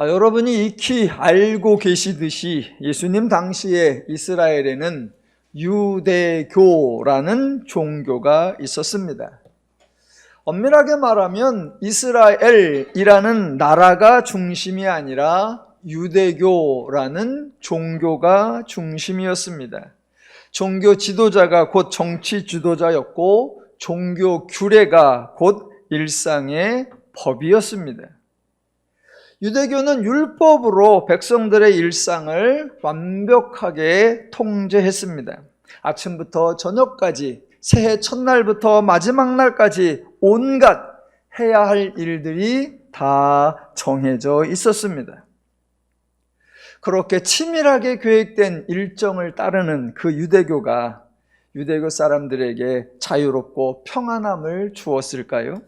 여러분이 익히 알고 계시듯이 예수님 당시에 이스라엘에는 유대교라는 종교가 있었습니다. 엄밀하게 말하면 이스라엘이라는 나라가 중심이 아니라 유대교라는 종교가 중심이었습니다. 종교 지도자가 곧 정치 지도자였고 종교 규례가 곧 일상의 법이었습니다. 유대교는 율법으로 백성들의 일상을 완벽하게 통제했습니다. 아침부터 저녁까지, 새해 첫날부터 마지막 날까지 온갖 해야 할 일들이 다 정해져 있었습니다. 그렇게 치밀하게 계획된 일정을 따르는 그 유대교가 유대교 사람들에게 자유롭고 평안함을 주었을까요?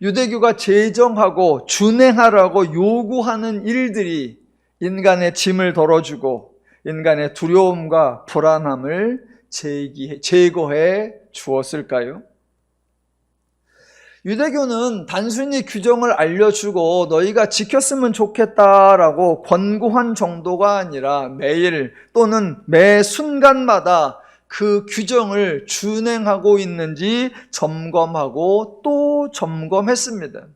유대교가 제정하고 준행하라고 요구하는 일들이 인간의 짐을 덜어주고 인간의 두려움과 불안함을 제거해 주었을까요? 유대교는 단순히 규정을 알려주고 너희가 지켰으면 좋겠다라고 권고한 정도가 아니라 매일 또는 매 순간마다 그 규정을 준행하고 있는지 점검하고 또 점검했습니다.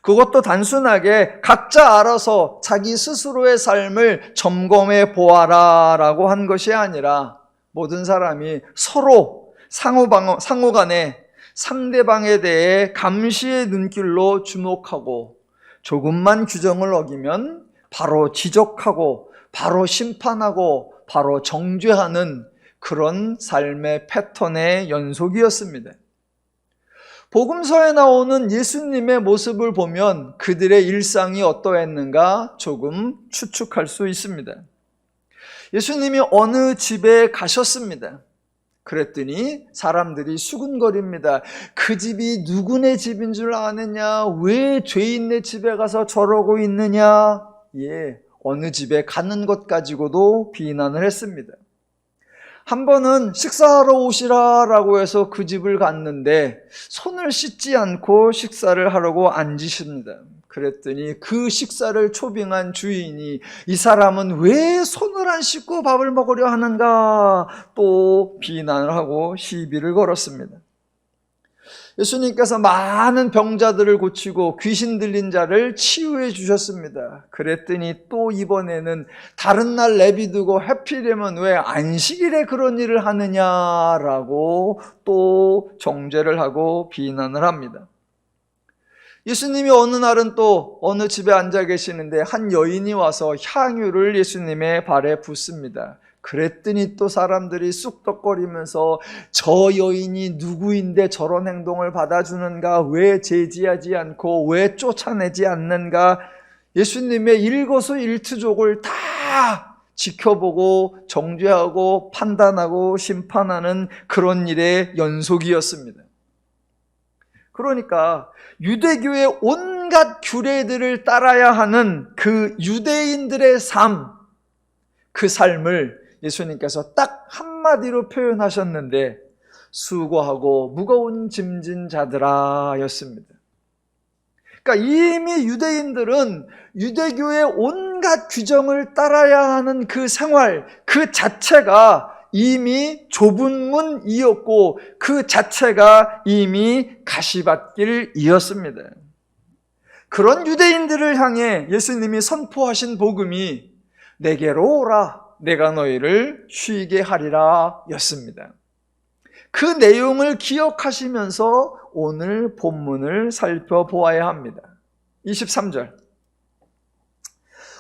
그것도 단순하게 각자 알아서 자기 스스로의 삶을 점검해 보아라 라고 한 것이 아니라 모든 사람이 서로 상호간에 상대방에 대해 감시의 눈길로 주목하고 조금만 규정을 어기면 바로 지적하고 바로 심판하고 바로 정죄하는 그런 삶의 패턴의 연속이었습니다. 복음서에 나오는 예수님의 모습을 보면 그들의 일상이 어떠했는가 조금 추측할 수 있습니다. 예수님이 어느 집에 가셨습니다. 그랬더니 사람들이 수군거립니다. 그 집이 누구네 집인 줄 아느냐? 왜 죄인네 집에 가서 저러고 있느냐? 어느 집에 가는 것 가지고도 비난을 했습니다. 한 번은 식사하러 오시라라고 해서 그 집을 갔는데 손을 씻지 않고 식사를 하려고 앉으십니다. 그랬더니 그 식사를 초빙한 주인이 이 사람은 왜 손을 안 씻고 밥을 먹으려 하는가 또 비난을 하고 시비를 걸었습니다. 예수님께서 많은 병자들을 고치고 귀신 들린 자를 치유해 주셨습니다. 그랬더니 또 이번에는 다른 날 내비두고 하필이면 왜 안식일에 그런 일을 하느냐라고 또 정죄를 하고 비난을 합니다. 예수님이 어느 날은 또 어느 집에 앉아 계시는데 한 여인이 와서 향유를 예수님의 발에 붓습니다. 그랬더니 또 사람들이 쑥덕거리면서 저 여인이 누구인데 저런 행동을 받아주는가? 왜 제지하지 않고 왜 쫓아내지 않는가? 예수님의 일거수일투족을 다 지켜보고 정죄하고 판단하고 심판하는 그런 일의 연속이었습니다. 그러니까 유대교의 온갖 규례들을 따라야 하는 그 유대인들의 삶, 그 삶을 예수님께서 딱 한마디로 표현하셨는데 수고하고 무거운 짐진 자들아 였습니다. 그러니까 이미 유대인들은 유대교의 온갖 규정을 따라야 하는 그 생활 그 자체가 이미 좁은 문이었고 그 자체가 이미 가시밭길이었습니다. 그런 유대인들을 향해 예수님이 선포하신 복음이 내게로 오라 내가 너희를 쉬게 하리라 였습니다. 그 내용을 기억하시면서 오늘 본문을 살펴보아야 합니다. 23절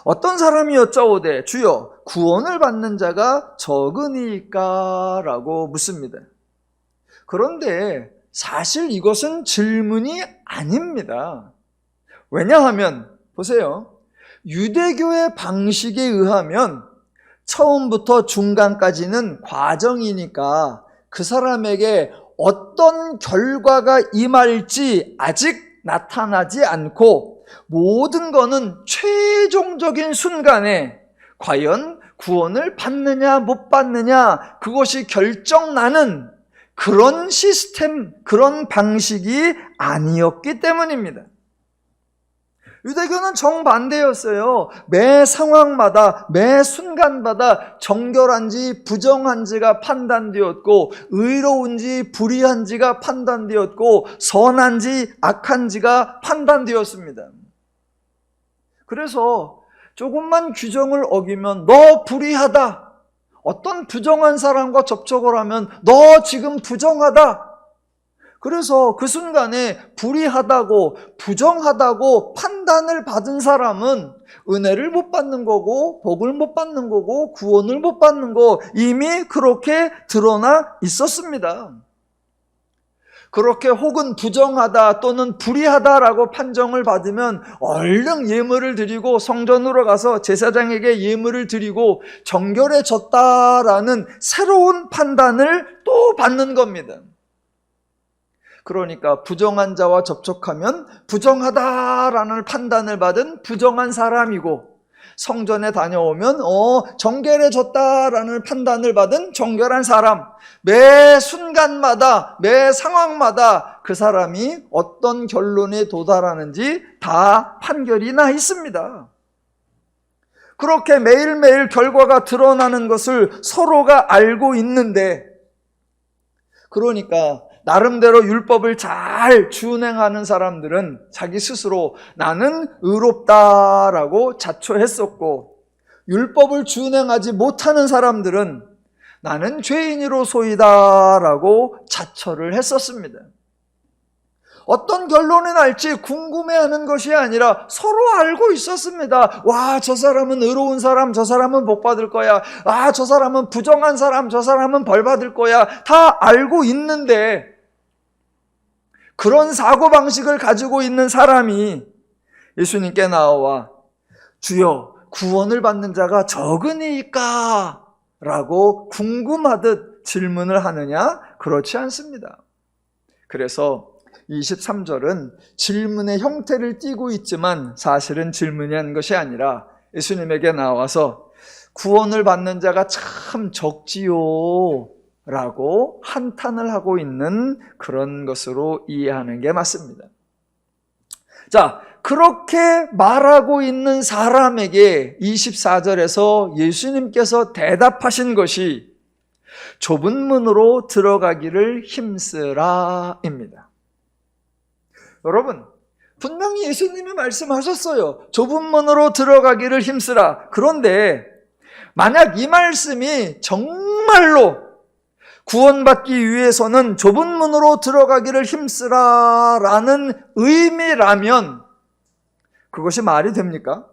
어떤 사람이 여짜오되 주여 구원을 받는 자가 적으니까? 라고 묻습니다. 그런데 사실 이것은 질문이 아닙니다. 왜냐하면 보세요. 유대교의 방식에 의하면 처음부터 중간까지는 과정이니까 그 사람에게 어떤 결과가 임할지 아직 나타나지 않고 모든 것은 최종적인 순간에 과연 구원을 받느냐 못 받느냐 그것이 결정나는 그런 시스템, 그런 방식이 아니었기 때문입니다. 유대교는 정반대였어요. 매 상황마다, 매 순간마다 정결한지 부정한지가 판단되었고, 의로운지 불의한지가 판단되었고, 선한지 악한지가 판단되었습니다. 그래서 조금만 규정을 어기면 너 불의하다, 어떤 부정한 사람과 접촉을 하면 너 지금 부정하다, 그래서 그 순간에 불의하다고 부정하다고 판단을 받은 사람은 은혜를 못 받는 거고 복을 못 받는 거고 구원을 못 받는 거 이미 그렇게 드러나 있었습니다. 그렇게 혹은 부정하다 또는 불의하다라고 판정을 받으면 얼른 예물을 드리고 성전으로 가서 제사장에게 예물을 드리고 정결해졌다라는 새로운 판단을 또 받는 겁니다. 그러니까 부정한 자와 접촉하면 부정하다라는 판단을 받은 부정한 사람이고, 성전에 다녀오면 정결해졌다라는 판단을 받은 정결한 사람, 매 순간마다 매 상황마다 그 사람이 어떤 결론에 도달하는지 다 판결이 나 있습니다. 그렇게 매일매일 결과가 드러나는 것을 서로가 알고 있는데, 그러니까 나름대로 율법을 잘 준행하는 사람들은 자기 스스로 나는 의롭다라고 자초했었고, 율법을 준행하지 못하는 사람들은 나는 죄인이로소이다라고 자초를 했었습니다. 어떤 결론이 날지 궁금해하는 것이 아니라 서로 알고 있었습니다. 와, 저 사람은 의로운 사람, 저 사람은 복 받을 거야. 아, 저 사람은 부정한 사람, 저 사람은 벌 받을 거야. 다 알고 있는데, 그런 사고방식을 가지고 있는 사람이 예수님께 나와 주여, 구원을 받는 자가 적으니까? 라고 궁금하듯 질문을 하느냐? 그렇지 않습니다. 그래서 23절은 질문의 형태를 띠고 있지만 사실은 질문이 한 것이 아니라 예수님에게 나와서 구원을 받는 자가 참 적지요 라고 한탄을 하고 있는 그런 것으로 이해하는 게 맞습니다. 자, 그렇게 말하고 있는 사람에게 24절에서 예수님께서 대답하신 것이 좁은 문으로 들어가기를 힘쓰라입니다. 여러분, 분명히 예수님이 말씀하셨어요. 좁은 문으로 들어가기를 힘쓰라. 그런데 만약 이 말씀이 정말로 구원받기 위해서는 좁은 문으로 들어가기를 힘쓰라라는 의미라면 그것이 말이 됩니까?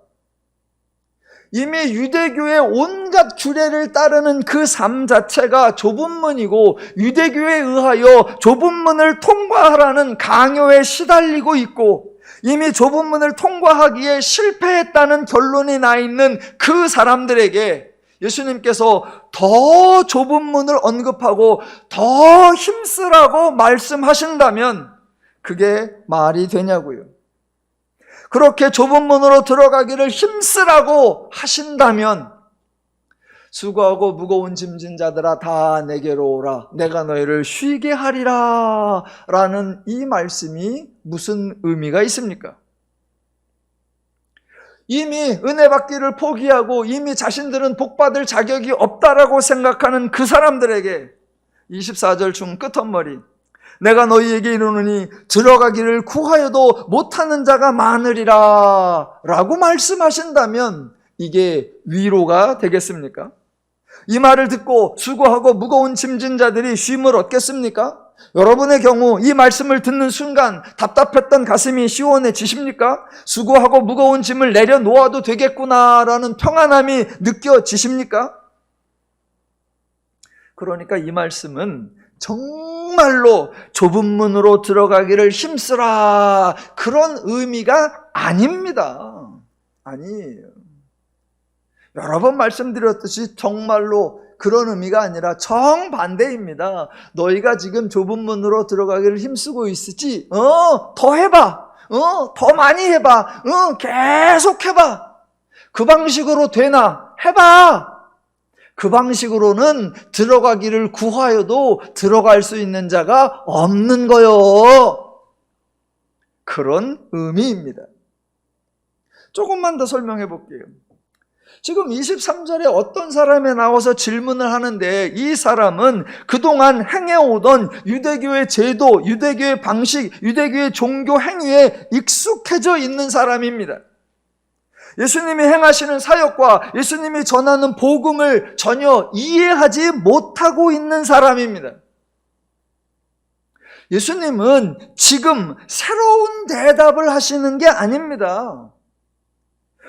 이미 유대교의 온갖 규례를 따르는 그 삶 자체가 좁은 문이고 유대교에 의하여 좁은 문을 통과하라는 강요에 시달리고 있고 이미 좁은 문을 통과하기에 실패했다는 결론이 나 있는 그 사람들에게 예수님께서 더 좁은 문을 언급하고 더 힘쓰라고 말씀하신다면 그게 말이 되냐고요. 그렇게 좁은 문으로 들어가기를 힘쓰라고 하신다면 수고하고 무거운 짐진 자들아 다 내게로 오라 내가 너희를 쉬게 하리라 라는 이 말씀이 무슨 의미가 있습니까? 이미 은혜 받기를 포기하고 이미 자신들은 복받을 자격이 없다라고 생각하는 그 사람들에게 24절 중 끝머리 내가 너희에게 이르노니 들어가기를 구하여도 못하는 자가 많으리라 라고 말씀하신다면 이게 위로가 되겠습니까? 이 말을 듣고 수고하고 무거운 짐진 자들이 쉼을 얻겠습니까? 여러분의 경우 이 말씀을 듣는 순간 답답했던 가슴이 시원해지십니까? 수고하고 무거운 짐을 내려놓아도 되겠구나라는 평안함이 느껴지십니까? 그러니까 이 말씀은 정말로 좁은 문으로 들어가기를 힘쓰라 그런 의미가 아닙니다. 아니에요. 여러 번 말씀드렸듯이 정말로 그런 의미가 아니라 정반대입니다. 너희가 지금 좁은 문으로 들어가기를 힘쓰고 있으지? 더 해봐. 더 많이 해봐. 계속 해봐. 그 방식으로 되나? 해봐. 그 방식으로는 들어가기를 구하여도 들어갈 수 있는 자가 없는 거요. 그런 의미입니다. 조금만 더 설명해 볼게요. 지금 23절에 어떤 사람이 나와서 질문을 하는데, 이 사람은 그동안 행해오던 유대교의 제도, 유대교의 방식, 유대교의 종교 행위에 익숙해져 있는 사람입니다. 예수님이 행하시는 사역과 예수님이 전하는 복음을 전혀 이해하지 못하고 있는 사람입니다. 예수님은 지금 새로운 대답을 하시는 게 아닙니다.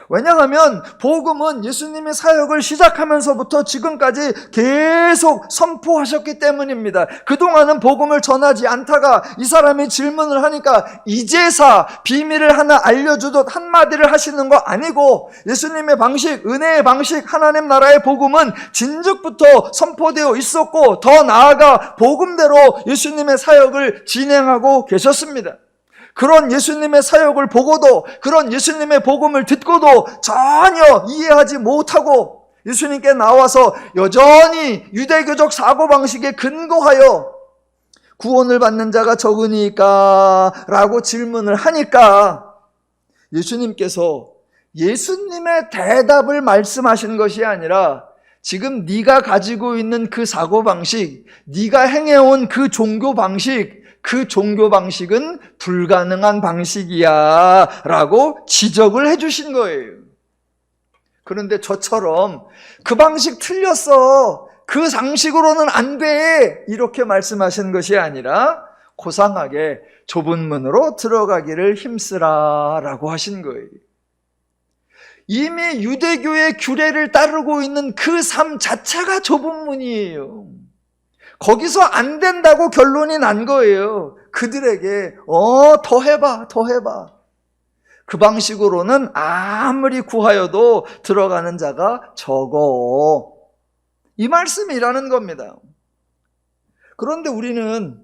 왜냐하면 복음은 예수님이 사역을 시작하면서부터 지금까지 계속 선포하셨기 때문입니다. 그동안은 복음을 전하지 않다가 이 사람이 질문을 하니까 이제사 비밀을 하나 알려주듯 한마디를 하시는 거 아니고, 예수님의 방식, 은혜의 방식, 하나님 나라의 복음은 진즉부터 선포되어 있었고, 더 나아가 복음대로 예수님의 사역을 진행하고 계셨습니다. 그런 예수님의 사역을 보고도, 그런 예수님의 복음을 듣고도 전혀 이해하지 못하고 예수님께 나와서 여전히 유대교적 사고방식에 근거하여 구원을 받는 자가 적으니까 라고 질문을 하니까, 예수님께서 예수님의 대답을 말씀하신 것이 아니라 지금 네가 가지고 있는 그 사고방식, 네가 행해온 그 종교 방식, 그 종교 방식은 불가능한 방식이야 라고 지적을 해주신 거예요. 그런데 저처럼 그 방식 틀렸어, 그 상식으로는 안 돼, 이렇게 말씀하신 것이 아니라 고상하게 좁은 문으로 들어가기를 힘쓰라 라고 하신 거예요. 이미 유대교의 규례를 따르고 있는 그 삶 자체가 좁은 문이에요. 거기서 안 된다고 결론이 난 거예요. 그들에게 더 해봐, 더 해봐. 그 방식으로는 아무리 구하여도 들어가는 자가 적어. 이 말씀이라는 겁니다. 그런데 우리는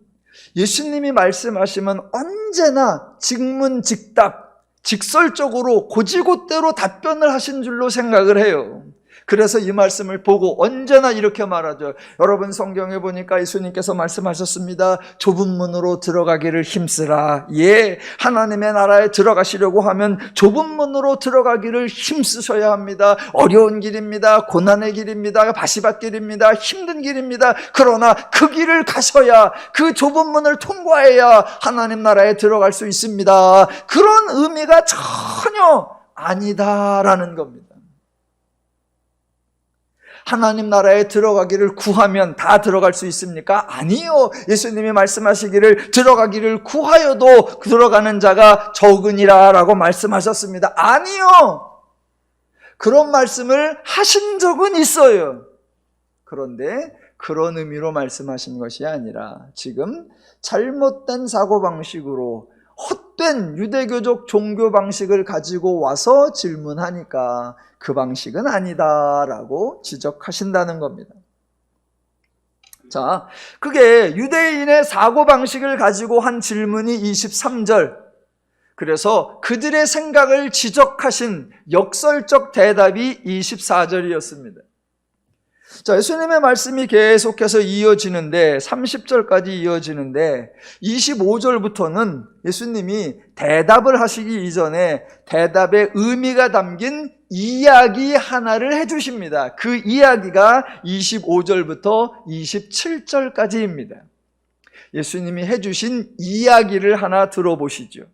예수님이 말씀하시면 언제나 직문직답, 직설적으로 고지고대로 답변을 하신 줄로 생각을 해요. 그래서 이 말씀을 보고 언제나 이렇게 말하죠. 여러분, 성경에 보니까 예수님께서 말씀하셨습니다. 좁은 문으로 들어가기를 힘쓰라. 예, 하나님의 나라에 들어가시려고 하면 좁은 문으로 들어가기를 힘쓰셔야 합니다. 어려운 길입니다. 고난의 길입니다. 바시밭길입니다. 힘든 길입니다. 그러나 그 길을 가셔야, 그 좁은 문을 통과해야 하나님 나라에 들어갈 수 있습니다. 그런 의미가 전혀 아니다라는 겁니다. 하나님 나라에 들어가기를 구하면 다 들어갈 수 있습니까? 아니요. 예수님이 말씀하시기를 들어가기를 구하여도 들어가는 자가 적으니라 라고 말씀하셨습니다. 아니요. 그런 말씀을 하신 적은 있어요. 그런데 그런 의미로 말씀하신 것이 아니라 지금 잘못된 사고방식으로 헛된 유대교적 종교 방식을 가지고 와서 질문하니까 그 방식은 아니다라고 지적하신다는 겁니다. 자, 그게 유대인의 사고방식을 가지고 한 질문이 23절. 그래서 그들의 생각을 지적하신 역설적 대답이 24절이었습니다. 자, 예수님의 말씀이 계속해서 이어지는데 30절까지 이어지는데 25절부터는 예수님이 대답을 하시기 이전에 대답의 의미가 담긴 이야기 하나를 해주십니다. 그 이야기가 25절부터 27절까지입니다. 예수님이 해주신 이야기를 하나 들어보시죠.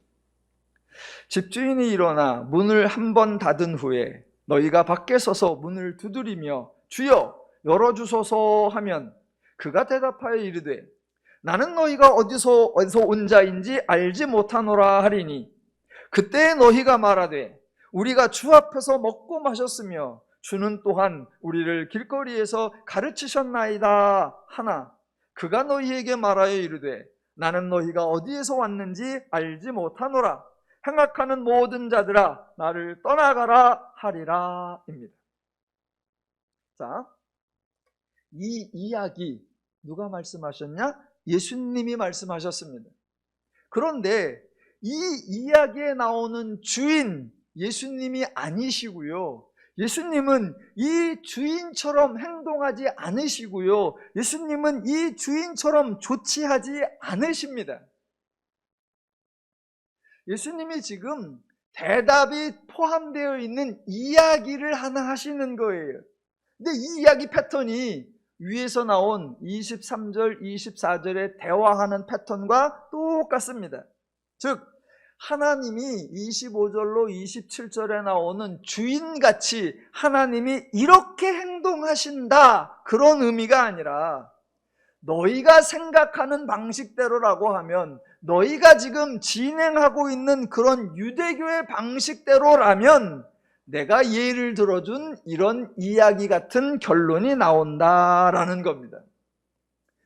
집주인이 일어나 문을 한 번 닫은 후에 너희가 밖에 서서 문을 두드리며 주여 열어주소서 하면 그가 대답하여 이르되 나는 너희가 어디서 온 자인지 알지 못하노라 하리니 그때 너희가 말하되 우리가 주 앞에서 먹고 마셨으며 주는 또한 우리를 길거리에서 가르치셨나이다 하나 그가 너희에게 말하여 이르되 나는 너희가 어디에서 왔는지 알지 못하노라 행악하는 모든 자들아 나를 떠나가라 하리라 입니다. 자, 이 이야기 누가 말씀하셨냐? 예수님이 말씀하셨습니다. 그런데 이 이야기에 나오는 주인 예수님이 아니시고요. 예수님은 이 주인처럼 행동하지 않으시고요. 예수님은 이 주인처럼 조치하지 않으십니다. 예수님이 지금 대답이 포함되어 있는 이야기를 하나 하시는 거예요. 근데 이 이야기 패턴이 위에서 나온 23절, 24절에 대화하는 패턴과 똑같습니다. 즉 하나님이 25절로 27절에 나오는 주인같이 하나님이 이렇게 행동하신다, 그런 의미가 아니라 너희가 생각하는 방식대로라고 하면, 너희가 지금 진행하고 있는 그런 유대교의 방식대로라면 내가 예를 들어준 이런 이야기 같은 결론이 나온다라는 겁니다.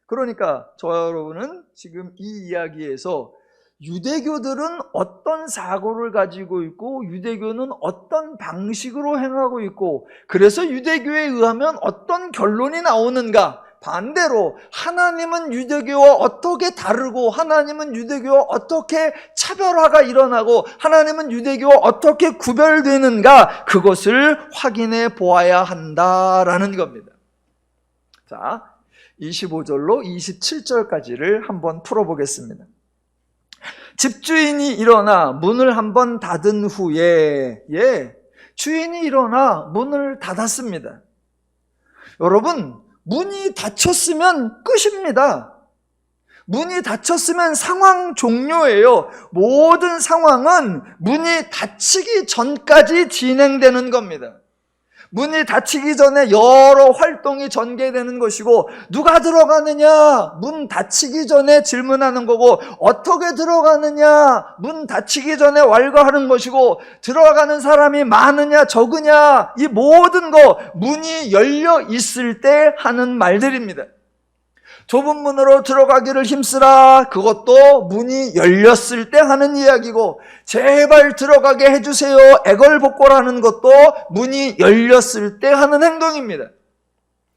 그러니까 저와 여러분은 지금 이 이야기에서 유대교들은 어떤 사고를 가지고 있고 유대교는 어떤 방식으로 행하고 있고, 그래서 유대교에 의하면 어떤 결론이 나오는가, 반대로 하나님은 유대교와 어떻게 다르고 하나님은 유대교와 어떻게 차별화가 일어나고 하나님은 유대교와 어떻게 구별되는가, 그것을 확인해 보아야 한다라는 겁니다. 자, 25절로 27절까지를 한번 풀어보겠습니다. 집주인이 일어나 문을 한번 닫은 후에, 주인이 일어나 문을 닫았습니다. 여러분, 문이 닫혔으면 끝입니다. 문이 닫혔으면 상황 종료예요. 모든 상황은 문이 닫히기 전까지 진행되는 겁니다. 문이 닫히기 전에 여러 활동이 전개되는 것이고, 누가 들어가느냐, 문 닫히기 전에 질문하는 거고, 어떻게 들어가느냐, 문 닫히기 전에 왈가하는 것이고, 들어가는 사람이 많으냐 적으냐, 이 모든 거 문이 열려 있을 때 하는 말들입니다. 좁은 문으로 들어가기를 힘쓰라, 그것도 문이 열렸을 때 하는 이야기고, 제발 들어가게 해주세요, 애걸복걸하는 것도 문이 열렸을 때 하는 행동입니다.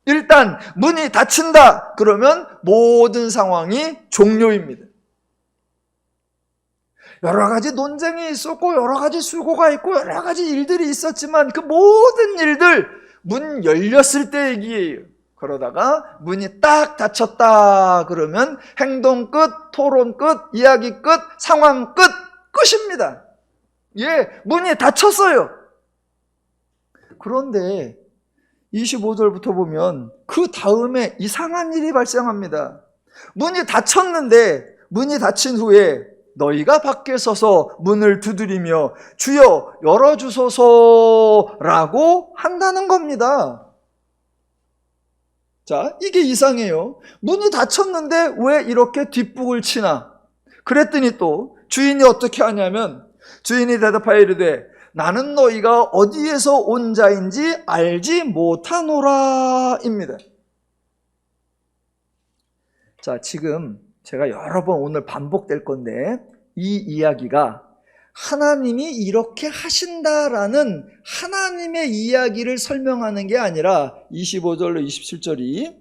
일단 문이 닫힌다 그러면 모든 상황이 종료입니다. 여러 가지 논쟁이 있었고 여러 가지 수고가 있고 여러 가지 일들이 있었지만 그 모든 일들 문 열렸을 때 얘기예요. 그러다가 문이 딱 닫혔다 그러면 행동 끝, 토론 끝, 이야기 끝, 상황 끝, 끝입니다. 문이 닫혔어요. 그런데 25절부터 보면 그 다음에 이상한 일이 발생합니다. 문이 닫혔는데, 문이 닫힌 후에 너희가 밖에 서서 문을 두드리며 주여 열어주소서라고 한다는 겁니다. 자, 이게 이상해요. 문이 닫혔는데 왜 이렇게 뒷북을 치나? 그랬더니 또 주인이 어떻게 하냐면, 주인이 대답하여 이르되 나는 너희가 어디에서 온 자인지 알지 못하노라 입니다. 자, 지금 제가 여러 번 오늘 반복될 건데, 이 이야기가 하나님이 이렇게 하신다라는 하나님의 이야기를 설명하는 게 아니라 25절로 27절이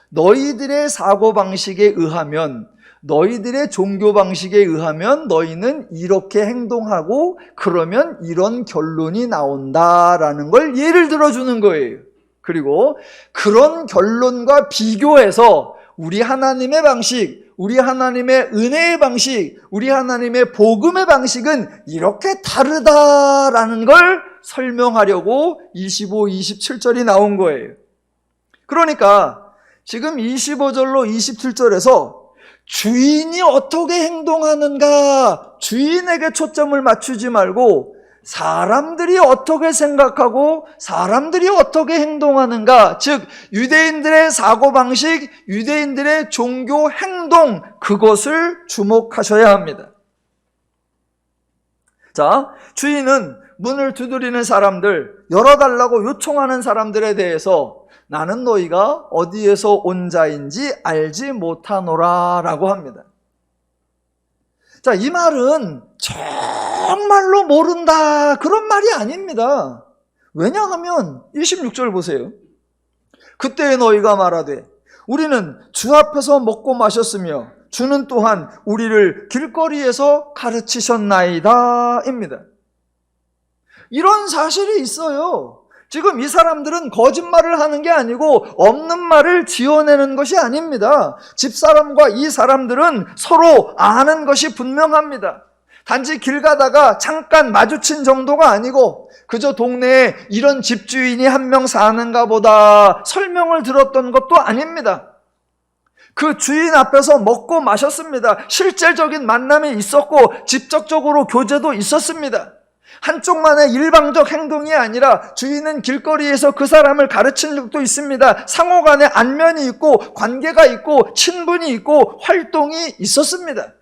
너희들의 사고방식에 의하면, 너희들의 종교 방식에 의하면 너희는 이렇게 행동하고 그러면 이런 결론이 나온다라는 걸 예를 들어주는 거예요. 그리고 그런 결론과 비교해서 우리 하나님의 방식, 우리 하나님의 은혜의 방식, 우리 하나님의 복음의 방식은 이렇게 다르다라는 걸 설명하려고 25, 27절이 나온 거예요. 그러니까 지금 25절로 27절에서 주인이 어떻게 행동하는가, 주인에게 초점을 맞추지 말고 사람들이 어떻게 생각하고 사람들이 어떻게 행동하는가, 즉 유대인들의 사고방식, 유대인들의 종교 행동, 그것을 주목하셔야 합니다. 자, 주인은 문을 두드리는 사람들, 열어달라고 요청하는 사람들에 대해서 나는 너희가 어디에서 온 자인지 알지 못하노라 라고 합니다. 자, 이 말은 정말로 모른다 그런 말이 아닙니다. 왜냐하면 26절 보세요. 그때 너희가 말하되 우리는 주 앞에서 먹고 마셨으며 주는 또한 우리를 길거리에서 가르치셨나이다 입니다. 이런 사실이 있어요. 지금 이 사람들은 거짓말을 하는 게 아니고 없는 말을 지어내는 것이 아닙니다. 집사람과 이 사람들은 서로 아는 것이 분명합니다. 단지 길 가다가 잠깐 마주친 정도가 아니고 그저 동네에 이런 집주인이 한 명 사는가 보다 설명을 들었던 것도 아닙니다. 그 주인 앞에서 먹고 마셨습니다. 실질적인 만남이 있었고 직접적으로 교제도 있었습니다. 한쪽만의 일방적 행동이 아니라 주인은 길거리에서 그 사람을 가르친 적도 있습니다. 상호간에 안면이 있고 관계가 있고 친분이 있고 활동이 있었습니다.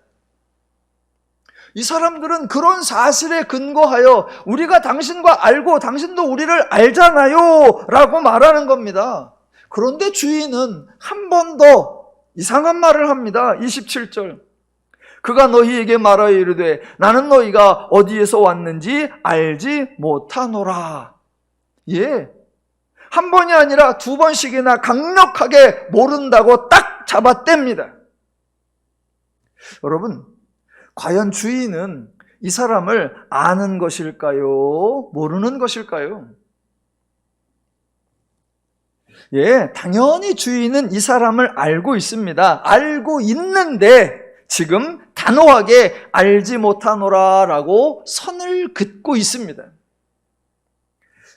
이 사람들은 그런 사실에 근거하여 우리가 당신과 알고 당신도 우리를 알잖아요 라고 말하는 겁니다. 그런데 주인은 한 번 더 이상한 말을 합니다. 27절. 그가 너희에게 말하여 이르되 나는 너희가 어디에서 왔는지 알지 못하노라. 예, 한 번이 아니라 두 번씩이나 강력하게 모른다고 딱 잡아댑니다. 여러분, 과연 주인은 이 사람을 아는 것일까요? 모르는 것일까요? 예, 당연히 주인은 이 사람을 알고 있습니다. 알고 있는데 지금 단호하게 알지 못하노라 라고 선을 긋고 있습니다.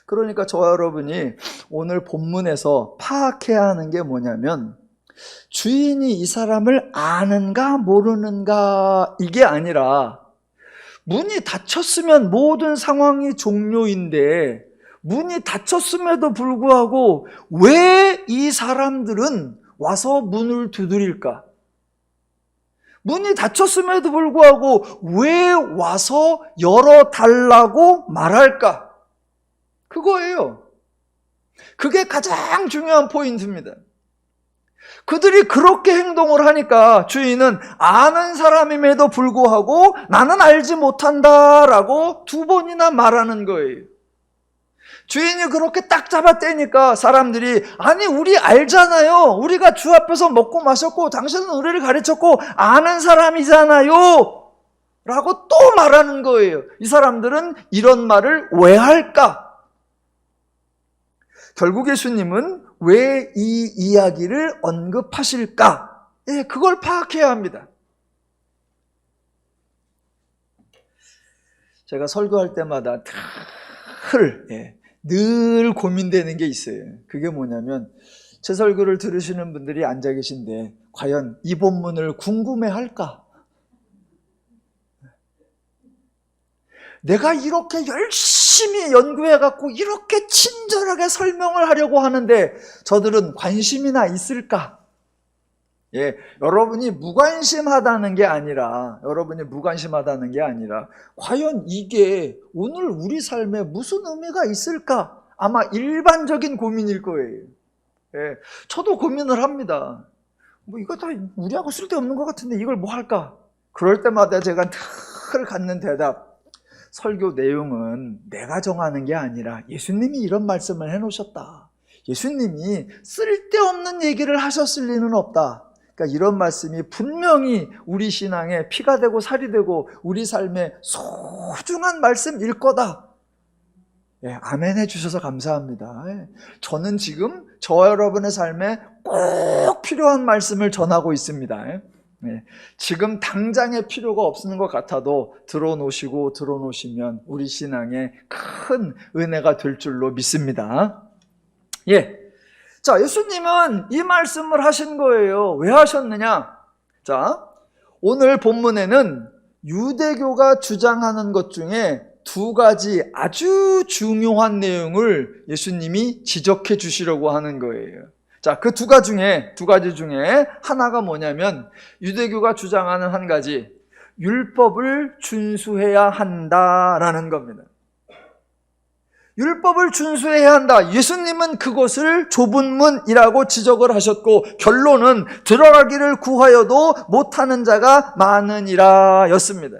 그러니까 저와 여러분이 오늘 본문에서 파악해야 하는 게 뭐냐면 주인이 이 사람을 아는가 모르는가 이게 아니라 문이 닫혔으면 모든 상황이 종료인데 문이 닫혔음에도 불구하고 왜 이 사람들은 와서 문을 두드릴까? 문이 닫혔음에도 불구하고 왜 와서 열어달라고 말할까? 그거예요. 그게 가장 중요한 포인트입니다. 그들이 그렇게 행동을 하니까 주인은 아는 사람임에도 불구하고 나는 알지 못한다라고 두 번이나 말하는 거예요. 주인이 그렇게 딱 잡아떼니까 사람들이 아니 우리 알잖아요. 우리가 주 앞에서 먹고 마셨고 당신은 우리를 가르쳤고 아는 사람이잖아요 라고 또 말하는 거예요. 이 사람들은 이런 말을 왜 할까? 결국 예수님은 왜 이 이야기를 언급하실까? 예, 그걸 파악해야 합니다. 제가 설교할 때마다 늘 고민되는 게 있어요. 그게 뭐냐면 제 설교를 들으시는 분들이 앉아 계신데 과연 이 본문을 궁금해할까? 내가 이렇게 열심히 연구해갖고 이렇게 친절하게 설명을 하려고 하는데 저들은 관심이나 있을까? 예, 여러분이 무관심하다는 게 아니라 과연 이게 오늘 우리 삶에 무슨 의미가 있을까? 아마 일반적인 고민일 거예요. 예, 저도 고민을 합니다. 뭐 이거 다 우리하고 쓸데없는 것 같은데 이걸 뭐 할까? 그럴 때마다 제가 늘 갖는 대답, 설교 내용은 내가 정하는 게 아니라 예수님이 이런 말씀을 해놓으셨다. 예수님이 쓸데없는 얘기를 하셨을 리는 없다. 그러니까 이런 말씀이 분명히 우리 신앙에 피가 되고 살이 되고 우리 삶에 소중한 말씀일 거다. 예, 아멘 해주셔서 감사합니다. 예, 저는 지금 저와 여러분의 삶에 꼭 필요한 말씀을 전하고 있습니다. 예, 지금 당장에 필요가 없는 것 같아도 들어놓으시면 우리 신앙에 큰 은혜가 될 줄로 믿습니다. 예. 자, 예수님은 이 말씀을 하신 거예요. 왜 하셨느냐? 자, 오늘 본문에는 유대교가 주장하는 것 중에 두 가지 아주 중요한 내용을 예수님이 지적해 주시려고 하는 거예요. 자, 그 두 가지 중에 하나가 뭐냐면 유대교가 주장하는 한 가지, 율법을 준수해야 한다라는 겁니다. 율법을 준수해야 한다. 예수님은 그것을 좁은 문이라고 지적을 하셨고 결론은 들어가기를 구하여도 못하는 자가 많으니라 였습니다.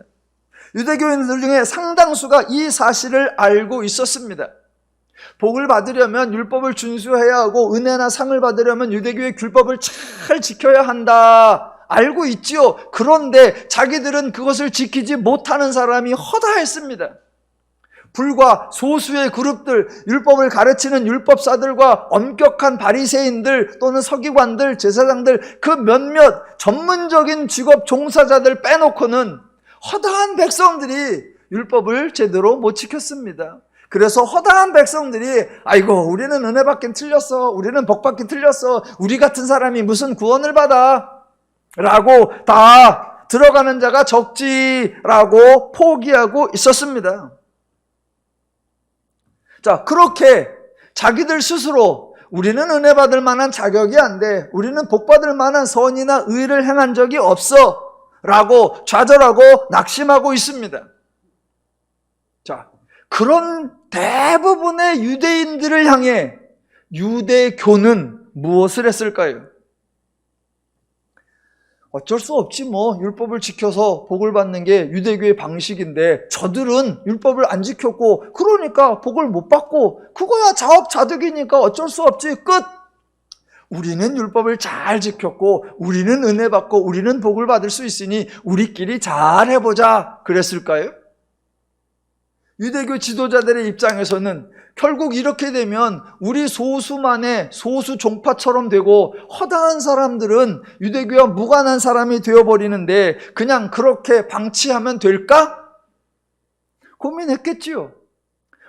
유대교인들 중에 상당수가 이 사실을 알고 있었습니다. 복을 받으려면 율법을 준수해야 하고 은혜나 상을 받으려면 유대교의 율법을 잘 지켜야 한다. 알고 있지요. 그런데 자기들은 그것을 지키지 못하는 사람이 허다했습니다. 불과 소수의 그룹들, 율법을 가르치는 율법사들과 엄격한 바리새인들 또는 서기관들, 제사장들 그 몇몇 전문적인 직업 종사자들 빼놓고는 허다한 백성들이 율법을 제대로 못 지켰습니다. 그래서 허다한 백성들이 아이고 우리는 은혜 받긴 틀렸어, 우리는 복 받긴 틀렸어, 우리 같은 사람이 무슨 구원을 받아 라고 다 들어가는 자가 적지라고 포기하고 있었습니다. 자, 그렇게 자기들 스스로 우리는 은혜 받을 만한 자격이 안 돼, 우리는 복 받을 만한 선이나 의를 행한 적이 없어 라고 좌절하고 낙심하고 있습니다. 자, 그런 대부분의 유대인들을 향해 유대교는 무엇을 했을까요? 어쩔 수 없지 뭐, 율법을 지켜서 복을 받는 게 유대교의 방식인데 저들은 율법을 안 지켰고 그러니까 복을 못 받고 그거야 자업자득이니까 어쩔 수 없지, 끝! 우리는 율법을 잘 지켰고 우리는 은혜 받고 우리는 복을 받을 수 있으니 우리끼리 잘 해보자 그랬을까요? 유대교 지도자들의 입장에서는 결국 이렇게 되면 우리 소수만의 소수 종파처럼 되고 허다한 사람들은 유대교와 무관한 사람이 되어버리는데 그냥 그렇게 방치하면 될까? 고민했겠지요.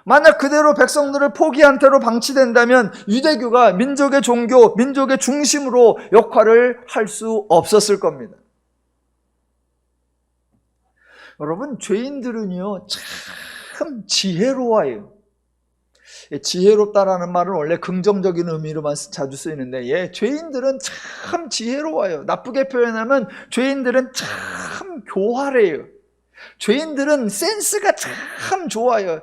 만약 그대로 백성들을 포기한 채로 방치된다면 유대교가 민족의 종교, 민족의 중심으로 역할을 할 수 없었을 겁니다. 여러분, 죄인들은요 참 지혜로워요. 지혜롭다라는 말은 원래 긍정적인 의미로만 자주 쓰이는데 죄인들은 참 지혜로워요. 나쁘게 표현하면 죄인들은 참 교활해요. 죄인들은 센스가 참 좋아요.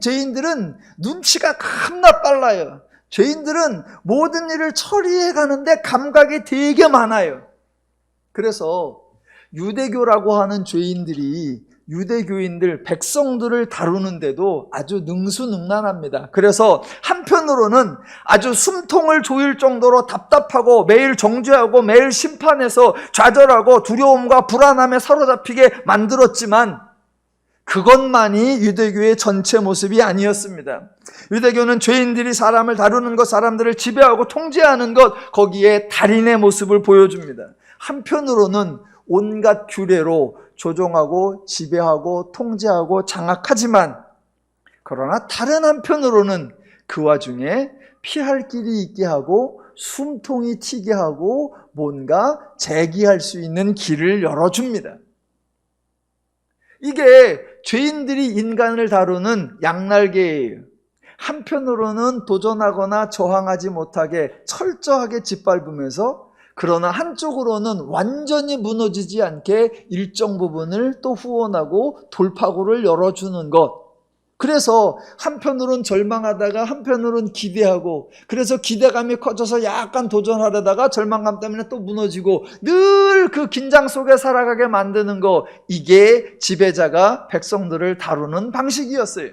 죄인들은 눈치가 겁나 빨라요. 죄인들은 모든 일을 처리해 가는데 감각이 되게 많아요. 그래서 유대교라고 하는 죄인들이 유대교인들, 백성들을 다루는데도 아주 능수능란합니다. 그래서 한편으로는 아주 숨통을 조일 정도로 답답하고 매일 정죄하고 매일 심판해서 좌절하고 두려움과 불안함에 사로잡히게 만들었지만 그것만이 유대교의 전체 모습이 아니었습니다. 유대교는 죄인들이 사람을 다루는 것, 사람들을 지배하고 통제하는 것, 거기에 달인의 모습을 보여줍니다. 한편으로는 온갖 규례로 조종하고 지배하고 통제하고 장악하지만 그러나 다른 한편으로는 그 와중에 피할 길이 있게 하고 숨통이 튀게 하고 뭔가 재기할 수 있는 길을 열어줍니다. 이게 죄인들이 인간을 다루는 양날개예요. 한편으로는 도전하거나 저항하지 못하게 철저하게 짓밟으면서 그러나 한쪽으로는 완전히 무너지지 않게 일정 부분을 또 후원하고 돌파구를 열어주는 것. 그래서 한편으로는 절망하다가 한편으로는 기대하고, 그래서 기대감이 커져서 약간 도전하려다가 절망감 때문에 또 무너지고 늘 그 긴장 속에 살아가게 만드는 것, 이게 지배자가 백성들을 다루는 방식이었어요.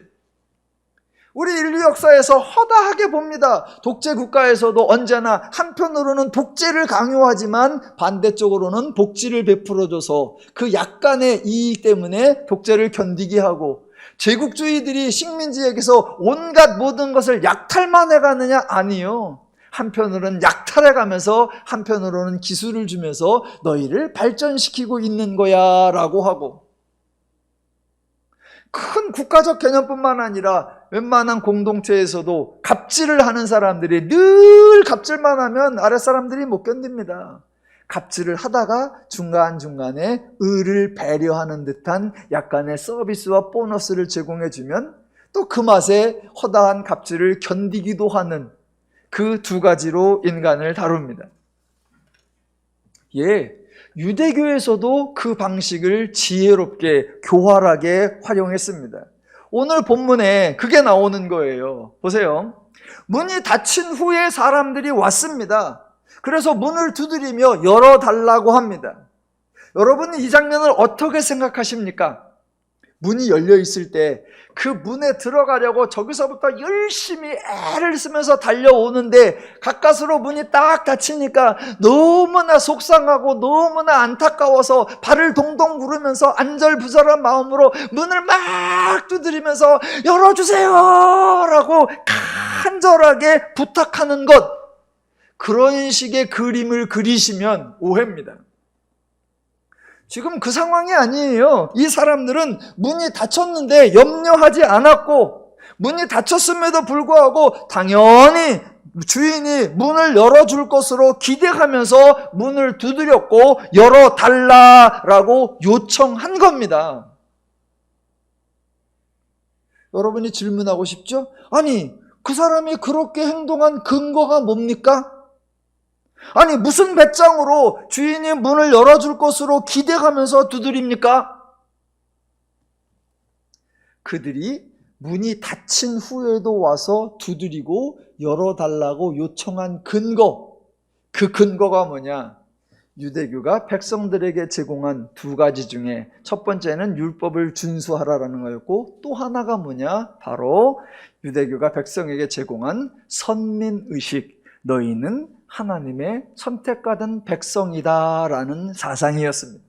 우리 인류 역사에서 허다하게 봅니다. 독재 국가에서도 언제나 한편으로는 독재를 강요하지만 반대쪽으로는 복지를 베풀어줘서 그 약간의 이익 때문에 독재를 견디게 하고, 제국주의들이 식민지에게서 온갖 모든 것을 약탈만 해가느냐? 아니요. 한편으로는 약탈해가면서 한편으로는 기술을 주면서 너희를 발전시키고 있는 거야 라고 하고, 큰 국가적 개념뿐만 아니라 웬만한 공동체에서도 갑질을 하는 사람들이 늘 갑질만 하면 아랫사람들이 못 견딥니다. 갑질을 하다가 중간중간에 의를 배려하는 듯한 약간의 서비스와 보너스를 제공해주면 또 그 맛에 허다한 갑질을 견디기도 하는 그 두 가지로 인간을 다룹니다. 유대교에서도 그 방식을 지혜롭게 교활하게 활용했습니다. 오늘 본문에 그게 나오는 거예요. 보세요. 문이 닫힌 후에 사람들이 왔습니다. 그래서 문을 두드리며 열어달라고 합니다. 여러분은 이 장면을 어떻게 생각하십니까? 문이 열려 있을 때 그 문에 들어가려고 저기서부터 열심히 애를 쓰면서 달려오는데 가까스로 문이 딱 닫히니까 너무나 속상하고 너무나 안타까워서 발을 동동 구르면서 안절부절한 마음으로 문을 막 두드리면서 열어주세요 라고 간절하게 부탁하는 것, 그런 식의 그림을 그리시면 오해입니다. 지금 그 상황이 아니에요. 이 사람들은 문이 닫혔는데 염려하지 않았고, 문이 닫혔음에도 불구하고 당연히 주인이 문을 열어줄 것으로 기대하면서 문을 두드렸고 열어달라라고 요청한 겁니다. 여러분이 질문하고 싶죠? 아니, 그 사람이 그렇게 행동한 근거가 뭡니까? 아니, 무슨 배짱으로 주인이 문을 열어줄 것으로 기대하면서 두드립니까? 그들이 문이 닫힌 후에도 와서 두드리고 열어달라고 요청한 근거, 그 근거가 뭐냐? 유대교가 백성들에게 제공한 두 가지 중에 첫 번째는 율법을 준수하라라는 거였고, 또 하나가 뭐냐? 바로 유대교가 백성에게 제공한 선민의식, 너희는 하나님의 선택받은 백성이다라는 사상이었습니다.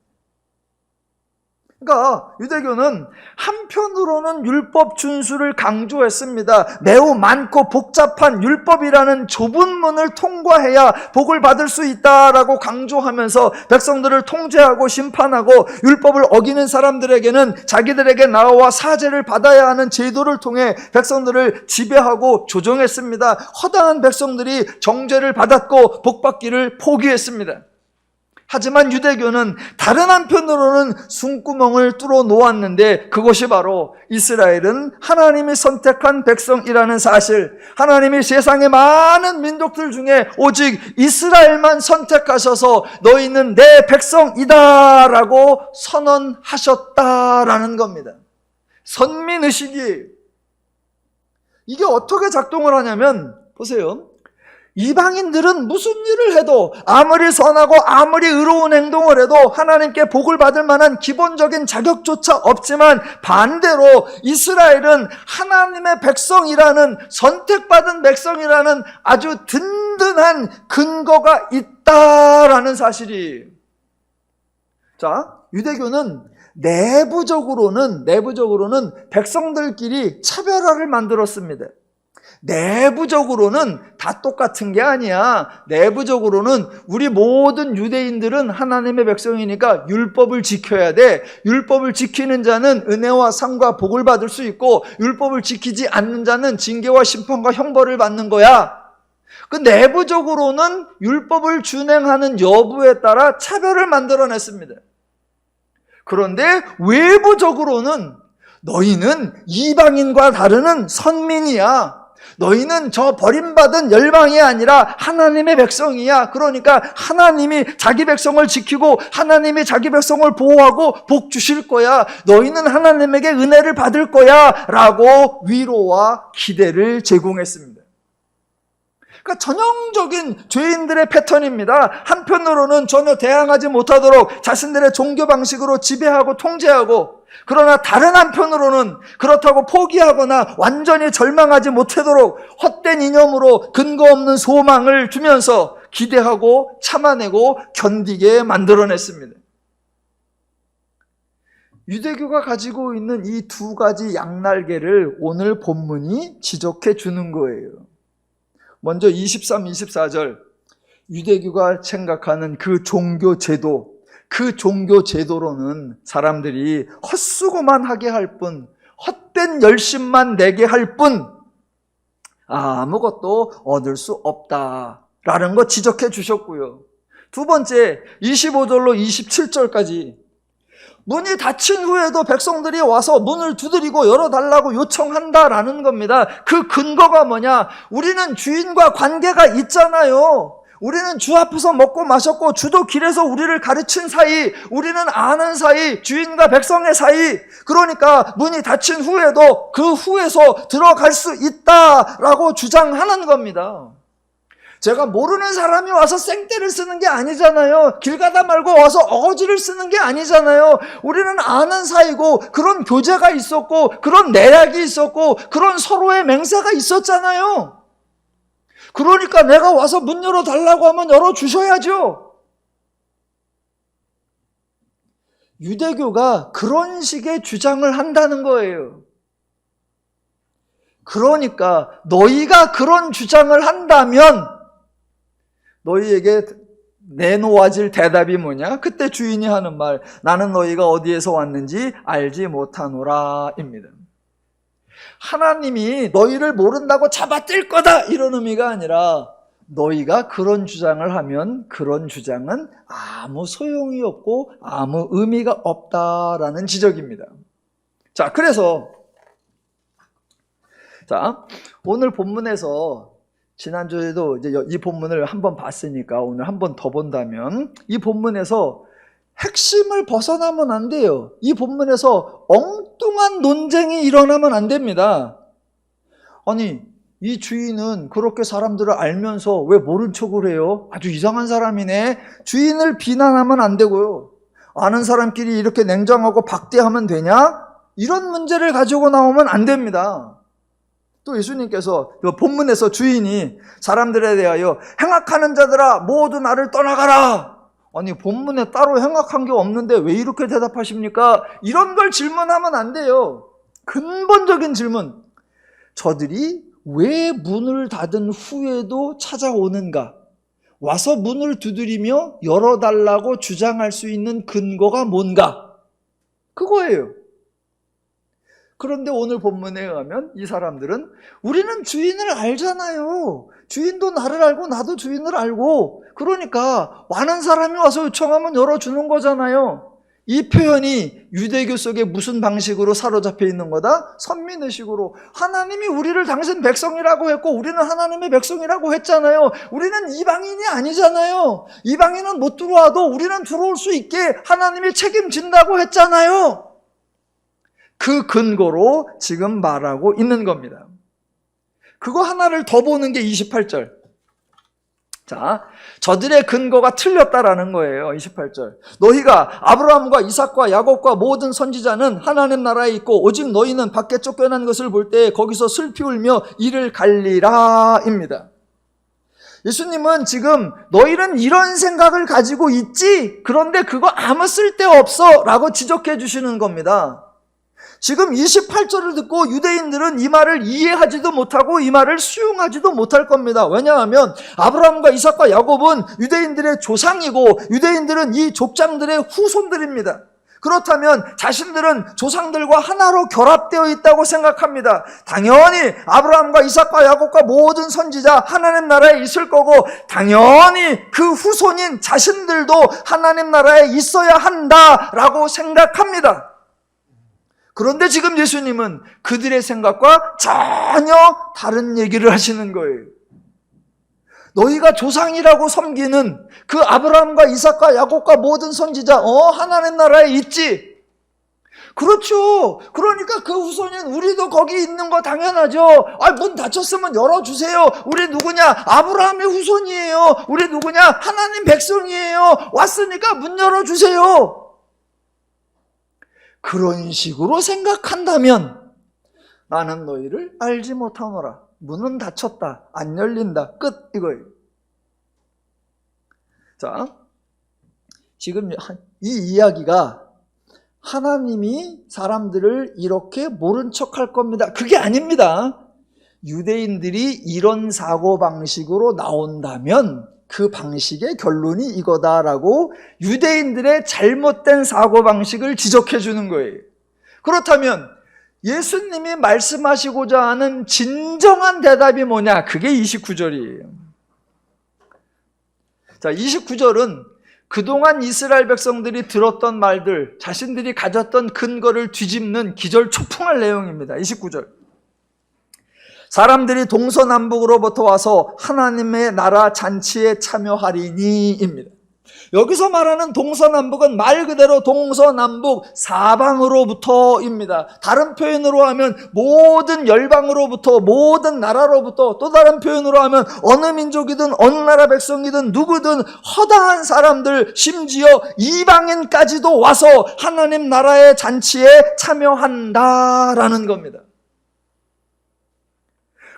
그러니까 유대교는 한편으로는 율법 준수를 강조했습니다. 매우 많고 복잡한 율법이라는 좁은 문을 통과해야 복을 받을 수 있다라고 강조하면서 백성들을 통제하고 심판하고, 율법을 어기는 사람들에게는 자기들에게 나와 사죄를 받아야 하는 제도를 통해 백성들을 지배하고 조정했습니다. 허다한 백성들이 정죄를 받았고 복받기를 포기했습니다. 하지만 유대교는 다른 한편으로는 숨구멍을 뚫어 놓았는데, 그것이 바로 이스라엘은 하나님이 선택한 백성이라는 사실, 하나님이 세상의 많은 민족들 중에 오직 이스라엘만 선택하셔서 너희는 내 백성이다라고 선언하셨다라는 겁니다. 선민의식이, 이게 어떻게 작동을 하냐면, 보세요. 이방인들은 무슨 일을 해도, 아무리 선하고 아무리 의로운 행동을 해도 하나님께 복을 받을 만한 기본적인 자격조차 없지만, 반대로 이스라엘은 하나님의 백성이라는, 선택받은 백성이라는 아주 든든한 근거가 있다라는 사실이. 자, 유대교는 내부적으로는 백성들끼리 차별화를 만들었습니다. 내부적으로는 다 똑같은 게 아니야. 내부적으로는 우리 모든 유대인들은 하나님의 백성이니까 율법을 지켜야 돼. 율법을 지키는 자는 은혜와 상과 복을 받을 수 있고, 율법을 지키지 않는 자는 징계와 심판과 형벌을 받는 거야. 그 내부적으로는 율법을 준행하는 여부에 따라 차별을 만들어냈습니다. 그런데 외부적으로는 너희는 이방인과 다르는 선민이야. 너희는 저 버림받은 열방이 아니라 하나님의 백성이야. 그러니까 하나님이 자기 백성을 지키고 하나님이 자기 백성을 보호하고 복 주실 거야. 너희는 하나님에게 은혜를 받을 거야 라고 위로와 기대를 제공했습니다. 그러니까 전형적인 죄인들의 패턴입니다. 한편으로는 전혀 대항하지 못하도록 자신들의 종교 방식으로 지배하고 통제하고, 그러나 다른 한편으로는 그렇다고 포기하거나 완전히 절망하지 못하도록 헛된 이념으로 근거 없는 소망을 주면서 기대하고 참아내고 견디게 만들어냈습니다. 유대교가 가지고 있는 이 두 가지 양날개를 오늘 본문이 지적해 주는 거예요. 먼저 23, 24절, 유대교가 생각하는 그 종교 제도, 그 종교 제도로는 사람들이 헛수고만 하게 할 뿐, 헛된 열심만 내게 할 뿐, 아무것도 얻을 수 없다라는 거 지적해 주셨고요. 두 번째, 25절로 27절까지 문이 닫힌 후에도 백성들이 와서 문을 두드리고 열어달라고 요청한다라는 겁니다. 그 근거가 뭐냐? 우리는 주인과 관계가 있잖아요. 우리는 주 앞에서 먹고 마셨고 주도 길에서 우리를 가르친 사이, 우리는 아는 사이, 주인과 백성의 사이. 그러니까 문이 닫힌 후에도 그 후에서 들어갈 수 있다라고 주장하는 겁니다. 제가 모르는 사람이 와서 생떼를 쓰는 게 아니잖아요. 길 가다 말고 와서 어거지를 쓰는 게 아니잖아요. 우리는 아는 사이고, 그런 교제가 있었고, 그런 내약이 있었고, 그런 서로의 맹세가 있었잖아요. 그러니까 내가 와서 문 열어달라고 하면 열어주셔야죠. 유대교가 그런 식의 주장을 한다는 거예요. 그러니까 너희가 그런 주장을 한다면 너희에게 내놓아질 대답이 뭐냐? 그때 주인이 하는 말, 나는 너희가 어디에서 왔는지 알지 못하노라 입니다. 하나님이 너희를 모른다고 잡아뜰 거다 이런 의미가 아니라, 너희가 그런 주장을 하면 그런 주장은 아무 소용이 없고 아무 의미가 없다라는 지적입니다. 자, 그래서 오늘 본문에서, 지난주에도 이제 이 본문을 한번 봤으니까 오늘 한 번 더 본다면, 이 본문에서 핵심을 벗어나면 안 돼요. 이 본문에서 엉뚱한 논쟁이 일어나면 안 됩니다. 아니, 이 주인은 그렇게 사람들을 알면서 왜 모른 척을 해요? 아주 이상한 사람이네. 주인을 비난하면 안 되고요. 아는 사람끼리 이렇게 냉정하고 박대하면 되냐? 이런 문제를 가지고 나오면 안 됩니다. 또 예수님께서 본문에서 주인이 사람들에 대하여 행악하는 자들아 모두 나를 떠나가라. 아니, 본문에 따로 행악한 게 없는데 왜 이렇게 대답하십니까? 이런 걸 질문하면 안 돼요. 근본적인 질문. 저들이 왜 문을 닫은 후에도 찾아오는가? 와서 문을 두드리며 열어달라고 주장할 수 있는 근거가 뭔가? 그거예요. 그런데 오늘 본문에 의하면 이 사람들은 우리는 주인을 알잖아요. 주인도 나를 알고 나도 주인을 알고, 그러니까 많은 사람이 와서 요청하면 열어주는 거잖아요. 이 표현이 유대교 속에 무슨 방식으로 사로잡혀 있는 거다? 선민의식으로. 하나님이 우리를 당신 백성이라고 했고 우리는 하나님의 백성이라고 했잖아요. 우리는 이방인이 아니잖아요. 이방인은 못 들어와도 우리는 들어올 수 있게 하나님이 책임진다고 했잖아요. 그 근거로 지금 말하고 있는 겁니다. 그거 하나를 더 보는 게 28절. 자, 저들의 근거가 틀렸다라는 거예요. 28절. 너희가 아브라함과 이삭과 야곱과 모든 선지자는 하나님 나라에 있고 오직 너희는 밖에 쫓겨난 것을 볼 때 거기서 슬피 울며 이를 갈리라 입니다. 예수님은 지금 너희는 이런 생각을 가지고 있지? 그런데 그거 아무 쓸데없어 라고 지적해 주시는 겁니다. 지금 28절을 듣고 유대인들은 이 말을 이해하지도 못하고 이 말을 수용하지도 못할 겁니다. 왜냐하면 아브라함과 이삭과 야곱은 유대인들의 조상이고 유대인들은 이 족장들의 후손들입니다. 그렇다면 자신들은 조상들과 하나로 결합되어 있다고 생각합니다. 당연히 아브라함과 이삭과 야곱과 모든 선지자 하나님 나라에 있을 거고, 당연히 그 후손인 자신들도 하나님 나라에 있어야 한다라고 생각합니다. 그런데 지금 예수님은 그들의 생각과 전혀 다른 얘기를 하시는 거예요. 너희가 조상이라고 섬기는 그 아브라함과 이삭과 야곱과 모든 선지자, 하나님 나라에 있지? 그렇죠. 그러니까 그 후손인 우리도 거기 있는 거 당연하죠. 문 닫혔으면 열어주세요. 우리 누구냐? 아브라함의 후손이에요. 우리 누구냐? 하나님 백성이에요. 왔으니까 문 열어주세요. 그런 식으로 생각한다면 나는 너희를 알지 못하노라. 문은 닫혔다. 안 열린다. 끝. 이거예요. 자, 지금 이 이야기가 하나님이 사람들을 이렇게 모른 척할 겁니다. 그게 아닙니다. 유대인들이 이런 사고방식으로 나온다면 그 방식의 결론이 이거다라고 유대인들의 잘못된 사고방식을 지적해 주는 거예요. 그렇다면 예수님이 말씀하시고자 하는 진정한 대답이 뭐냐? 그게 29절이에요. 자, 29절은 그동안 이스라엘 백성들이 들었던 말들, 자신들이 가졌던 근거를 뒤집는 기절초풍할 내용입니다. 29절. 사람들이 동서남북으로부터 와서 하나님의 나라 잔치에 참여하리니입니다. 여기서 말하는 동서남북은 말 그대로 동서남북 사방으로부터입니다. 다른 표현으로 하면 모든 열방으로부터, 모든 나라로부터, 또 다른 표현으로 하면 어느 민족이든 어느 나라 백성이든 누구든 허다한 사람들, 심지어 이방인까지도 와서 하나님 나라의 잔치에 참여한다라는 겁니다.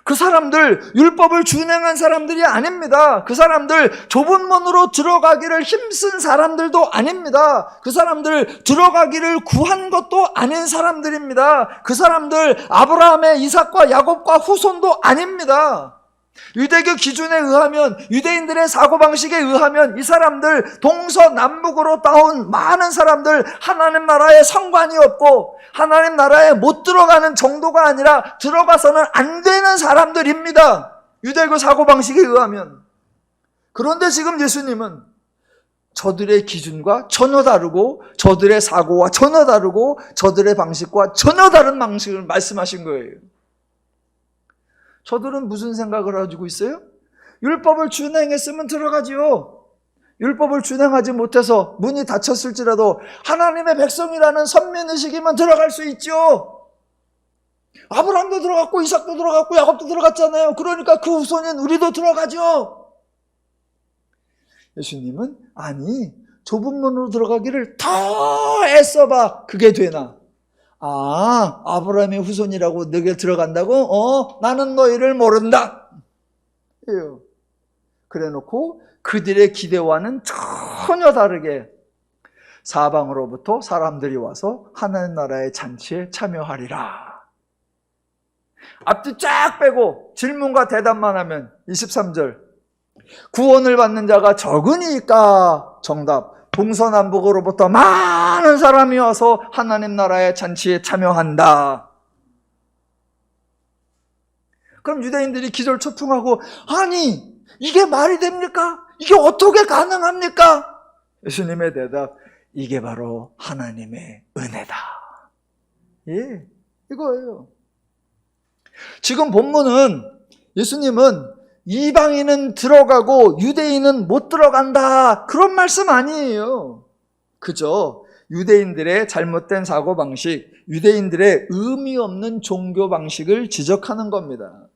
그 사람들 율법을 준행한 사람들이 아닙니다. 그 사람들 좁은 문으로 들어가기를 힘쓴 사람들도 아닙니다. 그 사람들 들어가기를 구한 것도 아닌 사람들입니다. 그 사람들 아브라함의 이삭과 야곱과 후손도 아닙니다. 유대교 기준에 의하면, 유대인들의 사고방식에 의하면 이 사람들 동서남북으로 따온 많은 사람들, 하나님 나라에 상관이 없고 하나님 나라에 못 들어가는 정도가 아니라 들어가서는 안 되는 사람들입니다. 유대교 사고방식에 의하면. 그런데 지금 예수님은 저들의 기준과 전혀 다르고 저들의 사고와 전혀 다르고 저들의 방식과 전혀 다른 방식을 말씀하신 거예요. 저들은 무슨 생각을 가지고 있어요? 율법을 준행했으면 들어가지요. 율법을 준행하지 못해서 문이 닫혔을지라도 하나님의 백성이라는 선민의식이면 들어갈 수 있죠. 아브라함도 들어갔고 이삭도 들어갔고 야곱도 들어갔잖아요. 그러니까 그 후손인 우리도 들어가죠. 예수님은 아니, 좁은 문으로 들어가기를 더 애써봐. 그게 되나? 아, 아브라함의 후손이라고 너희가 들어간다고? 나는 너희를 모른다. 예요. 그래놓고 그들의 기대와는 전혀 다르게 사방으로부터 사람들이 와서 하나님 나라의 잔치에 참여하리라. 앞뒤 쫙 빼고 질문과 대답만 하면 23절. 구원을 받는 자가 적으니까 정답. 동서남북으로부터 많은 사람이 와서 하나님 나라의 잔치에 참여한다. 그럼 유대인들이 기절초풍하고 아니 이게 말이 됩니까? 이게 어떻게 가능합니까? 예수님의 대답, 이게 바로 하나님의 은혜다. 예, 이거예요. 지금 본문은 예수님은 이방인은 들어가고 유대인은 못 들어간다, 그런 말씀 아니에요. 그저 유대인들의 잘못된 사고방식, 유대인들의 의미 없는 종교 방식을 지적하는 겁니다.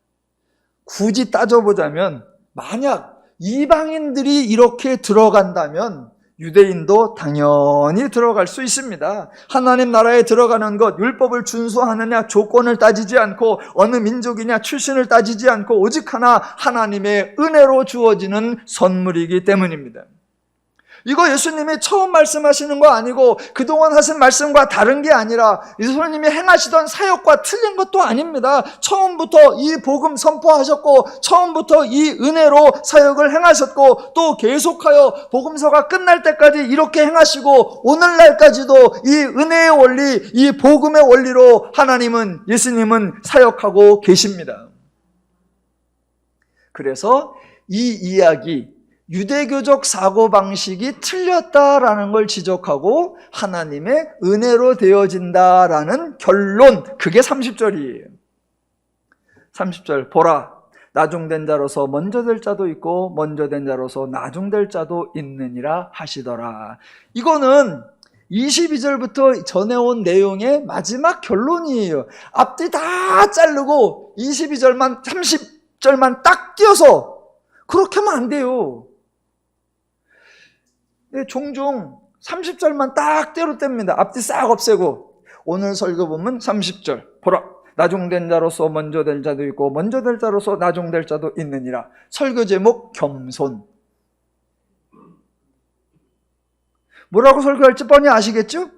굳이 따져보자면 만약 이방인들이 이렇게 들어간다면 유대인도 당연히 들어갈 수 있습니다. 하나님 나라에 들어가는 것, 율법을 준수하느냐 조건을 따지지 않고 어느 민족이냐 출신을 따지지 않고 오직 하나 하나님의 은혜로 주어지는 선물이기 때문입니다. 이거 예수님이 처음 말씀하시는 거 아니고 그동안 하신 말씀과 다른 게 아니라 예수님이 행하시던 사역과 틀린 것도 아닙니다. 처음부터 이 복음 선포하셨고 처음부터 이 은혜로 사역을 행하셨고 또 계속하여 복음서가 끝날 때까지 이렇게 행하시고 오늘날까지도 이 은혜의 원리, 이 복음의 원리로 하나님은, 예수님은 사역하고 계십니다. 그래서 이 이야기, 유대교적 사고방식이 틀렸다라는 걸 지적하고 하나님의 은혜로 되어진다라는 결론, 그게 30절이에요. 30절, 보라, 나중된 자로서 먼저 될 자도 있고 먼저 된 자로서 나중될 자도 있느니라 하시더라. 이거는 22절부터 전해온 내용의 마지막 결론이에요. 앞뒤 다 자르고 22절만, 30절만 딱 띄어서 그렇게 하면 안 돼요. 종종 30절만 딱 때로 뗍니다. 앞뒤 싹 없애고. 오늘 설교 보면 30절, 보라, 나중된 자로서 먼저 될 자도 있고 먼저 될 자로서 나중될 자도 있느니라. 설교 제목 겸손. 뭐라고 설교할지 뻔히 아시겠죠?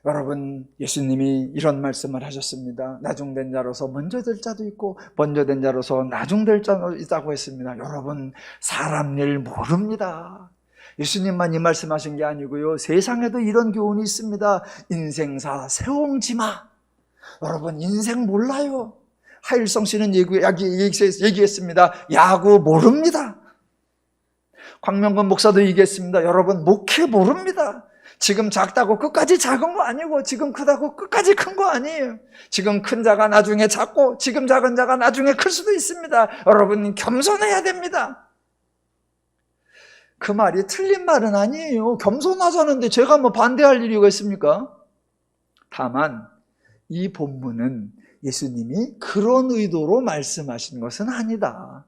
여러분, 예수님이 이런 말씀을 하셨습니다. 나중된 자로서 먼저 될 자도 있고 먼저 된 자로서 나중될 자도 있다고 했습니다. 여러분, 사람 일 모릅니다. 예수님만 이 말씀하신 게 아니고요, 세상에도 이런 교훈이 있습니다. 인생사 세옹지마. 여러분, 인생 몰라요. 하일성 씨는 얘기했습니다. 야구 모릅니다. 광명건 목사도 얘기했습니다. 여러분, 목회 모릅니다. 지금 작다고 끝까지 작은 거 아니고 지금 크다고 끝까지 큰 거 아니에요. 지금 큰 자가 나중에 작고 지금 작은 자가 나중에 클 수도 있습니다. 여러분, 겸손해야 됩니다. 그 말이 틀린 말은 아니에요. 겸손하자는데 제가 뭐 반대할 이유가 있습니까? 다만 이 본문은 예수님이 그런 의도로 말씀하신 것은 아니다.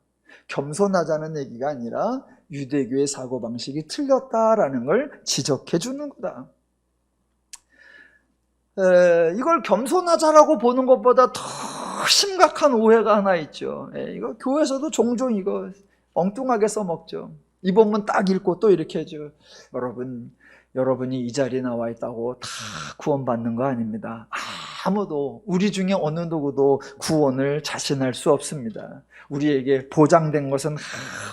겸손하자는 얘기가 아니라 유대교의 사고방식이 틀렸다라는 걸 지적해 주는 거다. 이걸 겸손하자라고 보는 것보다 더 심각한 오해가 하나 있죠. 이거 교회에서도 종종 이거 엉뚱하게 써먹죠. 이 본문 딱 읽고 또 이렇게 해줘. 여러분이 이 자리에 나와 있다고 다 구원받는 거 아닙니다. 아무도, 우리 중에 어느 누구도 구원을 자신할 수 없습니다. 우리에게 보장된 것은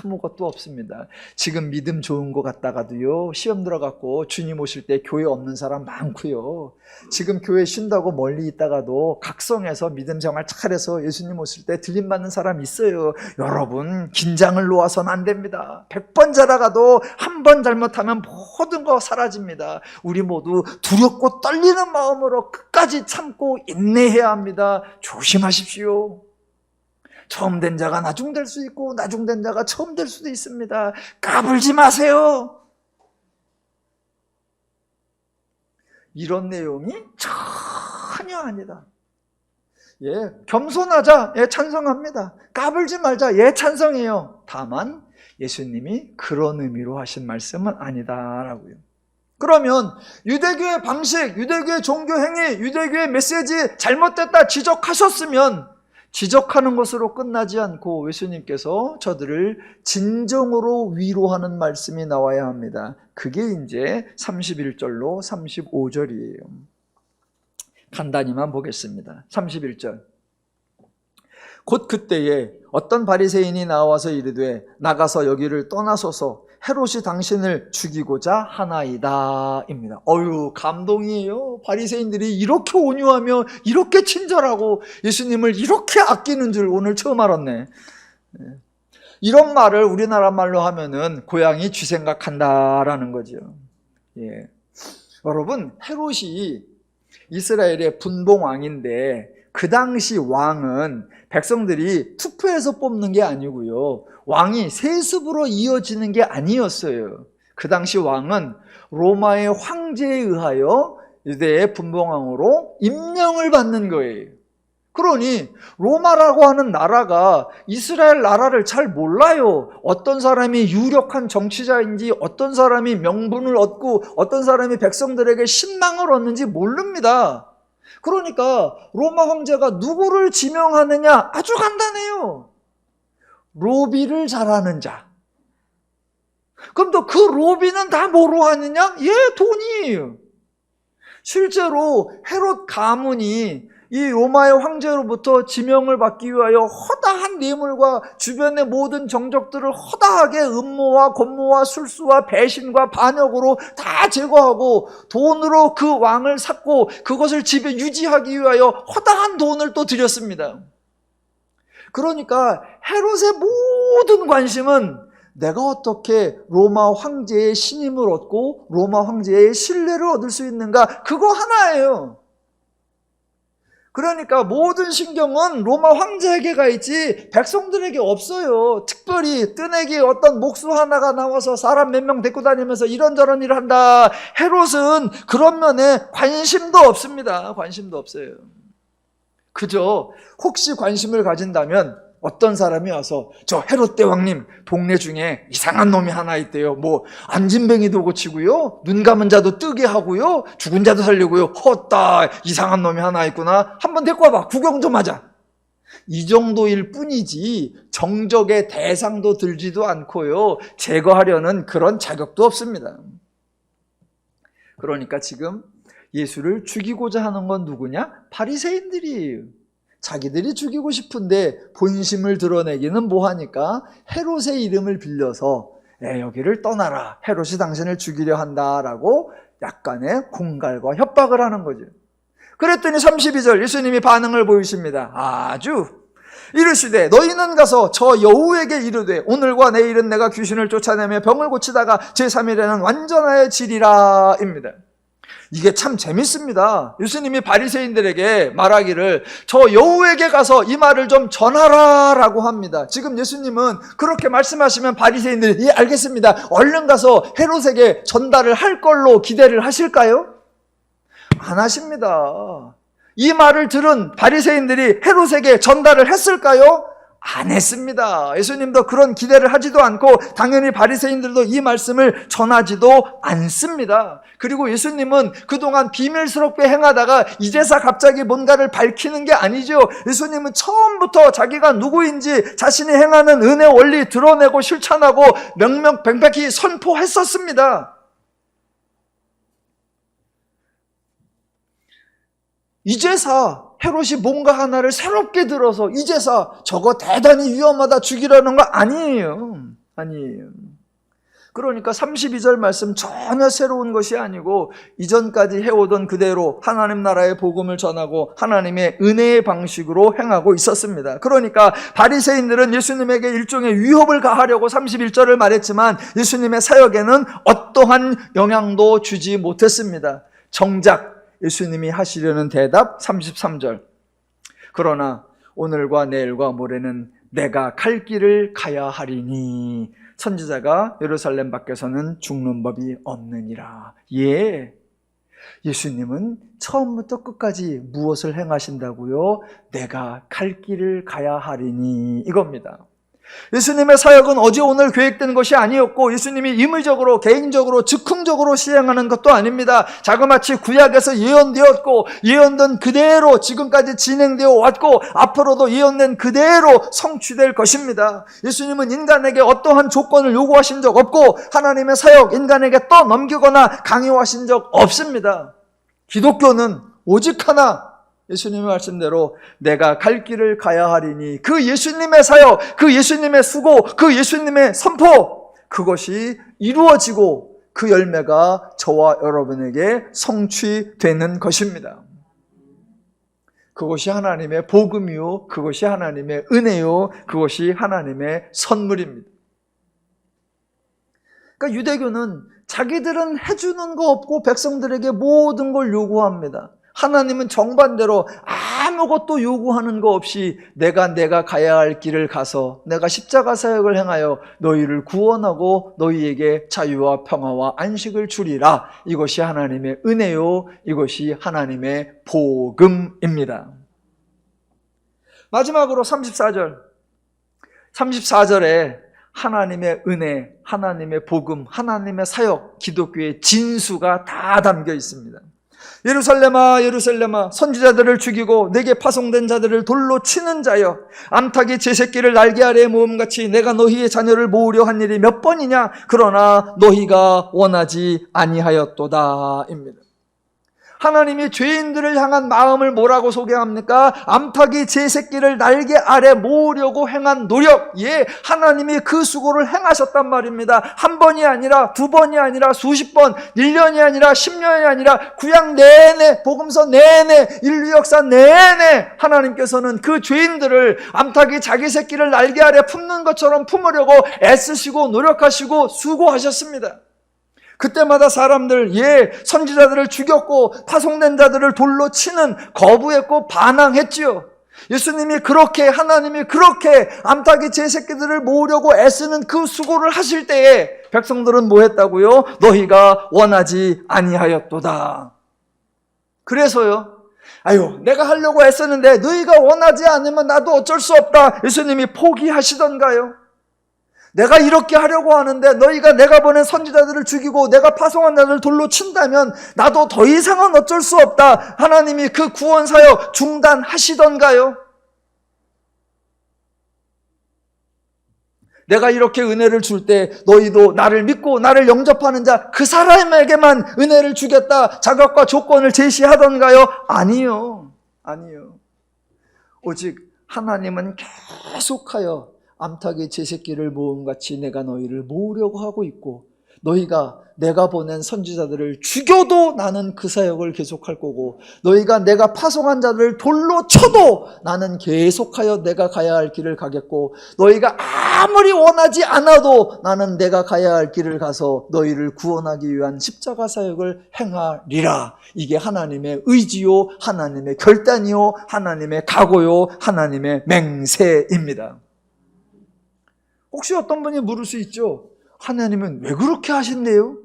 아무것도 없습니다. 지금 믿음 좋은 것 같다가도요, 시험 들어갔고 주님 오실 때 교회 없는 사람 많고요, 지금 교회 쉰다고 멀리 있다가도 각성해서 믿음 생활 잘해서 예수님 오실 때 들림받는 사람 있어요. 여러분, 긴장을 놓아서는 안 됩니다. 100번 자라가도 한 번 잘못하면 모든 거 사라집니다. 우리 모두 두렵고 떨리는 마음으로 끝까지 참고 인내해야 합니다. 조심하십시오. 처음 된 자가 나중 될 수 있고 나중 된 자가 처음 될 수도 있습니다. 까불지 마세요. 이런 내용이 전혀 아니다. 예, 겸손하자. 예, 찬성합니다. 까불지 말자. 예, 찬성해요. 다만 예수님이 그런 의미로 하신 말씀은 아니다라고요. 그러면 유대교의 방식, 유대교의 종교 행위, 유대교의 메시지 잘못됐다 지적하셨으면 지적하는 것으로 끝나지 않고 예수님께서 저들을 진정으로 위로하는 말씀이 나와야 합니다. 그게 이제 31절로 35절이에요. 간단히만 보겠습니다. 31절. 곧 그때에 어떤 바리새인이 나와서 이르되 나가서 여기를 떠나소서 헤롯이 당신을 죽이고자 하나이다 입니다. 어휴, 감동이에요. 바리새인들이 이렇게 온유하며 이렇게 친절하고 예수님을 이렇게 아끼는 줄 오늘 처음 알았네. 이런 말을 우리나라 말로 하면은 고양이 쥐 생각한다라는 거죠. 예. 여러분, 헤롯이 이스라엘의 분봉왕인데 그 당시 왕은 백성들이 투표해서 뽑는 게 아니고요, 왕이 세습으로 이어지는 게 아니었어요. 그 당시 왕은 로마의 황제에 의하여 유대의 분봉왕으로 임명을 받는 거예요. 그러니 로마라고 하는 나라가 이스라엘 나라를 잘 몰라요. 어떤 사람이 유력한 정치자인지, 어떤 사람이 명분을 얻고 어떤 사람이 백성들에게 신망을 얻는지 모릅니다. 그러니까 로마 황제가 누구를 지명하느냐? 아주 간단해요. 로비를 잘하는 자. 그럼 또 그 로비는 다 뭐로 하느냐? 예, 돈이에요. 실제로 헤롯 가문이 이 로마의 황제로부터 지명을 받기 위하여 허다한 뇌물과 주변의 모든 정적들을 허다하게 음모와 권모와 술수와 배신과 반역으로 다 제거하고 돈으로 그 왕을 샀고 그것을 집에 유지하기 위하여 허다한 돈을 또 들였습니다. 그러니까 헤롯의 모든 관심은 내가 어떻게 로마 황제의 신임을 얻고 로마 황제의 신뢰를 얻을 수 있는가, 그거 하나예요. 그러니까 모든 신경은 로마 황제에게 가 있지 백성들에게 없어요. 특별히 뜨내기 어떤 목수 하나가 나와서 사람 몇 명 데리고 다니면서 이런저런 일을 한다, 헤롯은 그런 면에 관심도 없습니다. 관심도 없어요. 그저 혹시 관심을 가진다면 어떤 사람이 와서 저 헤롯 대왕님 동네 중에 이상한 놈이 하나 있대요. 뭐 안진뱅이도 고치고요, 눈 감은 자도 뜨게 하고요, 죽은 자도 살리고요. 헛다, 이상한 놈이 하나 있구나, 한번 데리고 와봐, 구경 좀 하자. 이 정도일 뿐이지 정적의 대상도 들지도 않고요, 제거하려는 그런 자격도 없습니다. 그러니까 지금 예수를 죽이고자 하는 건 누구냐? 바리새인들이에요. 자기들이 죽이고 싶은데 본심을 드러내기는 뭐하니까 헤롯의 이름을 빌려서 여기를 떠나라, 헤롯이 당신을 죽이려 한다라고 약간의 공갈과 협박을 하는 거죠. 그랬더니 32절 예수님이 반응을 보이십니다. 아주 이르시되 너희는 가서 저 여우에게 이르되 오늘과 내일은 내가 귀신을 쫓아내며 병을 고치다가 제3일에는 완전하여지리라 입니다. 이게 참 재밌습니다. 예수님이 바리새인들에게 말하기를 저 여우에게 가서 이 말을 좀 전하라 라고 합니다. 지금 예수님은 그렇게 말씀하시면 바리새인들이 예, 알겠습니다, 얼른 가서 헤롯에게 전달을 할 걸로 기대를 하실까요? 안 하십니다. 이 말을 들은 바리새인들이 헤롯에게 전달을 했을까요? 안 했습니다. 예수님도 그런 기대를 하지도 않고 당연히 바리새인들도 이 말씀을 전하지도 않습니다. 그리고 예수님은 그동안 비밀스럽게 행하다가 이제서 갑자기 뭔가를 밝히는 게 아니죠. 예수님은 처음부터 자기가 누구인지 자신이 행하는 은혜 원리 드러내고 실천하고 명명백백히 선포했었습니다. 이제사 헤롯이 뭔가 하나를 새롭게 들어서 이제사 저거 대단히 위험하다 죽이라는 거 아니에요. 아니에요. 그러니까 32절 말씀 전혀 새로운 것이 아니고 이전까지 해오던 그대로 하나님 나라의 복음을 전하고 하나님의 은혜의 방식으로 행하고 있었습니다. 그러니까 바리새인들은 예수님에게 일종의 위협을 가하려고 31절을 말했지만 예수님의 사역에는 어떠한 영향도 주지 못했습니다. 정작 예수님이 하시려는 대답 33절. 그러나 오늘과 내일과 모레는 내가 갈 길을 가야 하리니 선지자가 예루살렘 밖에서는 죽는 법이 없느니라. 예, 예수님은 처음부터 끝까지 무엇을 행하신다고요? 내가 갈 길을 가야 하리니 이겁니다. 예수님의 사역은 어제 오늘 계획된 것이 아니었고 예수님이 임의적으로 개인적으로 즉흥적으로 시행하는 것도 아닙니다. 자그마치 구약에서 예언되었고 예언된 그대로 지금까지 진행되어 왔고 앞으로도 예언된 그대로 성취될 것입니다. 예수님은 인간에게 어떠한 조건을 요구하신 적 없고 하나님의 사역 인간에게 떠넘기거나 강요하신 적 없습니다. 기독교는 오직 하나, 예수님의 말씀대로 내가 갈 길을 가야 하리니 그 예수님의 사역, 그 예수님의 수고, 그 예수님의 선포, 그것이 이루어지고 그 열매가 저와 여러분에게 성취되는 것입니다. 그것이 하나님의 복음이요, 그것이 하나님의 은혜요, 그것이 하나님의 선물입니다. 그러니까 유대교는 자기들은 해주는 거 없고 백성들에게 모든 걸 요구합니다. 하나님은 정반대로 아무것도 요구하는 거 없이 내가 가야 할 길을 가서 내가 십자가 사역을 행하여 너희를 구원하고 너희에게 자유와 평화와 안식을 주리라. 이것이 하나님의 은혜요, 이것이 하나님의 복음입니다. 마지막으로 34절에 하나님의 은혜, 하나님의 복음, 하나님의 사역, 기독교의 진수가 다 담겨 있습니다. 예루살렘아 예루살렘아 선지자들을 죽이고 내게 파송된 자들을 돌로 치는 자여 암탉이 제 새끼를 날개 아래에 모음같이 내가 너희의 자녀를 모으려 한 일이 몇 번이냐 그러나 너희가 원하지 아니하였도다 입니다. 하나님이 죄인들을 향한 마음을 뭐라고 소개합니까? 암탉이 제 새끼를 날개 아래 모으려고 행한 노력. 예, 하나님이 그 수고를 행하셨단 말입니다. 한 번이 아니라 두 번이 아니라 수십 번, 1년이 아니라 10년이 아니라 구약 내내, 복음서 내내, 인류 역사 내내 하나님께서는 그 죄인들을 암탉이 자기 새끼를 날개 아래 품는 것처럼 품으려고 애쓰시고 노력하시고 수고하셨습니다. 그때마다 사람들, 선지자들을 죽였고 파송된 자들을 돌로 치는 거부했고 반항했지요. 예수님이 그렇게, 하나님이 그렇게 암탉이 제 새끼들을 모으려고 애쓰는 그 수고를 하실 때에 백성들은 뭐 했다고요? 너희가 원하지 아니하였도다. 그래서요, 내가 하려고 애쓰는데 너희가 원하지 않으면 나도 어쩔 수 없다. 예수님이 포기하시던가요? 내가 이렇게 하려고 하는데 너희가 내가 보낸 선지자들을 죽이고 내가 파송한 자들을 돌로 친다면 나도 더 이상은 어쩔 수 없다. 하나님이 그 구원 사역 중단하시던가요? 내가 이렇게 은혜를 줄 때 너희도 나를 믿고 나를 영접하는 자 그 사람에게만 은혜를 주겠다. 자격과 조건을 제시하던가요? 아니요. 오직 하나님은 계속하여 암탉이 제 새끼를 모음같이 내가 너희를 모으려고 하고 있고 너희가 내가 보낸 선지자들을 죽여도 나는 그 사역을 계속할 거고 너희가 내가 파송한 자들을 돌로 쳐도 나는 계속하여 내가 가야 할 길을 가겠고 너희가 아무리 원하지 않아도 나는 내가 가야 할 길을 가서 너희를 구원하기 위한 십자가 사역을 행하리라. 이게 하나님의 의지요, 하나님의 결단이요, 하나님의 각오요, 하나님의 맹세입니다. 혹시 어떤 분이 물을 수 있죠? 하나님은 왜 그렇게 하신대요?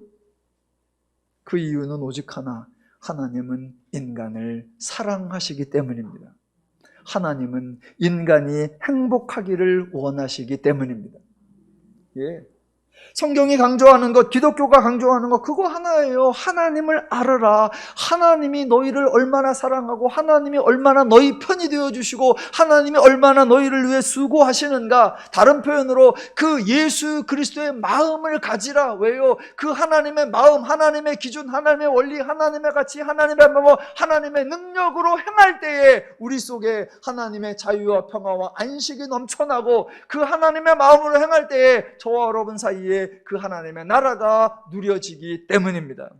그 이유는 오직 하나, 하나님은 인간을 사랑하시기 때문입니다. 하나님은 인간이 행복하기를 원하시기 때문입니다. 성경이 강조하는 것, 기독교가 강조하는 것, 그거 하나예요. 하나님을 알아라. 하나님이 너희를 얼마나 사랑하고 하나님이 얼마나 너희 편이 되어주시고 하나님이 얼마나 너희를 위해 수고하시는가. 다른 표현으로 그 예수 그리스도의 마음을 가지라. 왜요? 그 하나님의 마음, 하나님의 기준, 하나님의 원리, 하나님의 가치, 하나님의 방법, 하나님의 능력으로 행할 때에 우리 속에 하나님의 자유와 평화와 안식이 넘쳐나고 그 하나님의 마음으로 행할 때에 저와 여러분 사이에 그 하나님의 나라가 누려지기 때문입니다.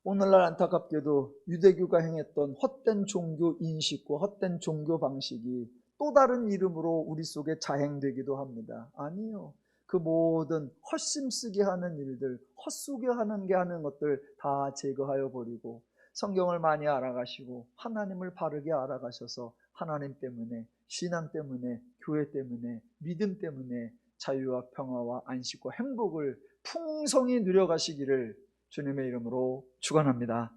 오늘날 안타깝게도 유대교가 행했던 헛된 종교 인식과 헛된 종교 방식이 또 다른 이름으로 우리 속에 자행되기도 합니다. 아니요. 그 모든 헛심쓰게 하는 일들, 헛수게 하는 것들 다 제거하여 버리고 성경을 많이 알아가시고 하나님을 바르게 알아가셔서 하나님 때문에, 신앙 때문에, 교회 때문에, 믿음 때문에 자유와 평화와 안식과 행복을 풍성히 누려가시기를 주님의 이름으로 축원합니다.